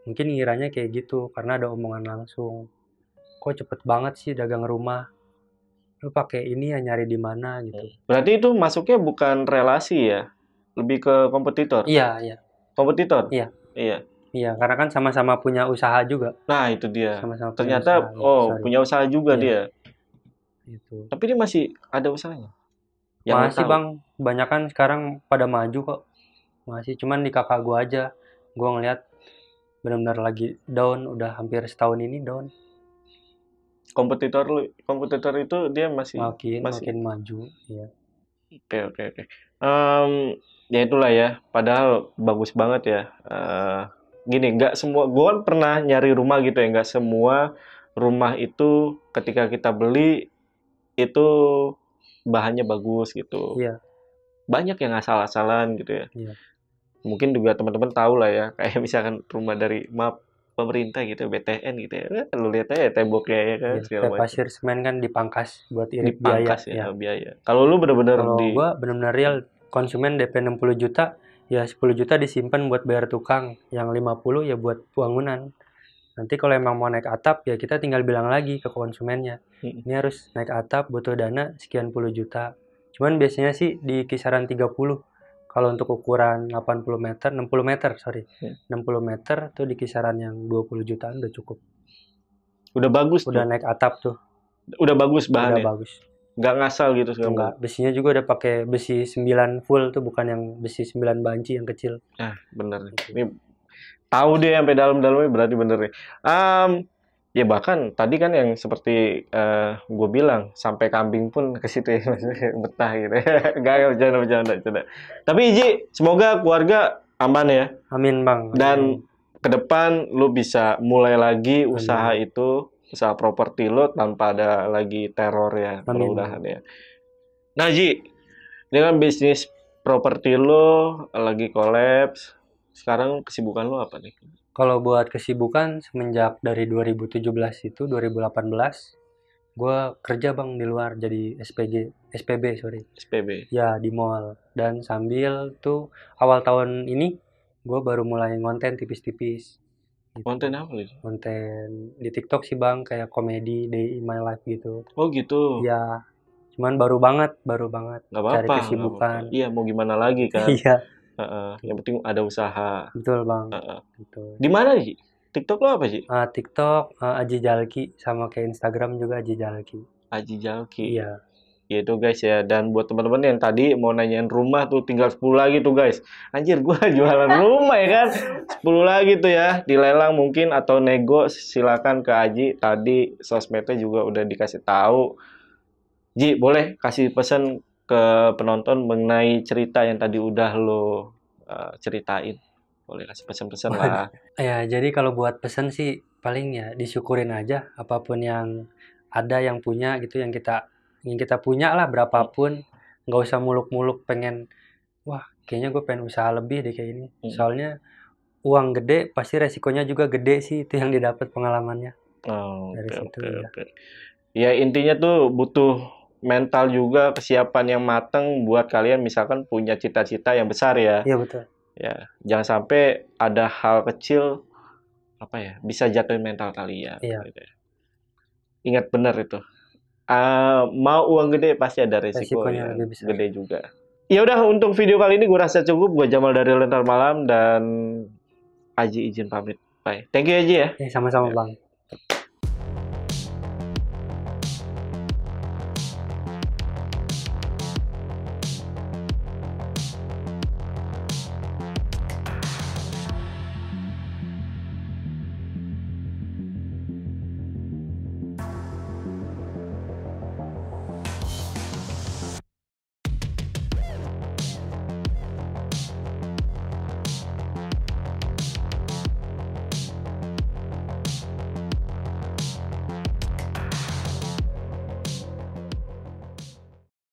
mungkin ngiranya kayak gitu karena ada omongan langsung. Kok cepet banget sih dagang rumah? Lu pakai ini ya nyari di mana gitu. Berarti itu masuknya bukan relasi ya, lebih ke kompetitor. Iya, iya. Kompetitor. Iya. Iya. Iya, karena kan sama-sama punya usaha juga. Nah, itu dia. Sama-sama punya Ternyata usaha, ya, sorry. punya usaha juga Iya. dia. Gitu. Tapi dia masih ada usahanya. Yang lu Masih tahu. bang, kebanyakan sekarang pada maju kok. Masih, cuman di kakak gua aja. Gua ngeliat benar-benar lagi down, udah hampir setahun ini down. Kompetitor itu dia masih Makin maju, ya. Oke. Ya itulah ya. Padahal bagus banget ya. Gini, nggak semua. Gue kan pernah nyari rumah gitu ya. Nggak semua rumah itu ketika kita beli itu bahannya bagus gitu. Iya. Banyak yang asal-asalan gitu ya. Iya. Mungkin juga teman-teman tahu lah ya. Kayak misalkan rumah dari pemerintah gitu, BTN gitu ya. Lu lihat aja temboknya ya kan. Iya, Segala kayak macam. pasir semen kan dipangkas buat irit biaya. Dipangkas ya, biaya. Kalau lu bener-bener Kalau gua benar-benar real konsumen DP 60 juta, ya 10 juta disimpan buat bayar tukang, yang 50 ya buat bangunan. Nanti kalau emang mau naik atap ya kita tinggal bilang lagi ke konsumennya. Ini harus naik atap butuh dana sekian puluh juta. Cuman biasanya sih di kisaran 30. Kalau untuk ukuran 80 meter, 60 meter, sorry. 60 meter tuh di kisaran yang 20 jutaan udah cukup. Udah bagus Udah tuh. naik atap tuh. Udah bagus bahannya. Udah bagus. Nggak ngasal gitu segala. Enggak, besinya juga udah pakai besi 9 full tuh, bukan yang besi 9 banci yang kecil. Nah, bener. Ini tahu dia sampai dalam-dalamnya berarti bener nih. Ya bahkan tadi kan yang seperti gue bilang sampai kambing pun ke situ ya betah gitu. Gak bercanda. Tapi Iji, semoga keluarga aman ya. Amin bang. Dan ke depan lu bisa mulai lagi usaha itu, usaha properti lo tanpa ada lagi teror ya, mudah-mudahan ya. Nah Ji, dengan bisnis properti lo lagi kolaps, sekarang kesibukan lo apa nih? Kalau buat kesibukan semenjak dari 2017 itu 2018 gue kerja bang di luar jadi SPB. Ya di mall. Dan sambil tuh awal tahun ini gue baru mulai ngonten tipis-tipis. Gitu. Konten apa nih? Konten di TikTok sih bang, kayak komedi day in my life gitu. Oh gitu. Ya, cuman baru banget. Gak apa-apa. Cari kesibukan. Iya, mau gimana lagi kan? Iya. Yang penting ada usaha. Betul bang. Gitu. Di mana sih? TikTok lo apa sih? TikTok Aji Jalki, sama kayak Instagram juga Aji Jalki. Aji Jalki. Iya. Gitu guys ya. Dan buat teman-teman yang tadi mau nanyain rumah tuh tinggal 10 lagi tuh guys. Anjir gua jualan rumah ya kan. 10 lagi tuh ya. Dilelang mungkin atau nego silakan ke Aji. Tadi sosmednya juga udah dikasih tahu. Ji, boleh kasih pesan ke penonton mengenai cerita yang tadi udah lo ceritain. Boleh kasih pesan-pesan lah. Ya, jadi kalau buat pesan sih paling ya disyukurin aja apapun yang ada, yang punya gitu, yang kita punya lah berapapun. Nggak usah muluk-muluk pengen, wah kayaknya gue pengen usaha lebih deh kayak ini. Soalnya uang gede pasti resikonya juga gede sih, itu yang didapat pengalamannya. Dari situ ya. Ya intinya tuh butuh mental juga, kesiapan yang matang buat kalian misalkan punya cita-cita yang besar ya. Iya betul. Ya, jangan sampai ada hal kecil apa ya bisa jatuhin mental kalian. Iya. Gitu ya. Ingat benar itu. Mau uang gede pasti ada risiko Resikonya yang lebih besar. gede juga. Ya udah, untuk video kali ini gue rasa cukup. Gue Jamal dari Lentera Malam dan Aji izin pamit. Bye. Thank you Aji ya. Sama-sama Bang.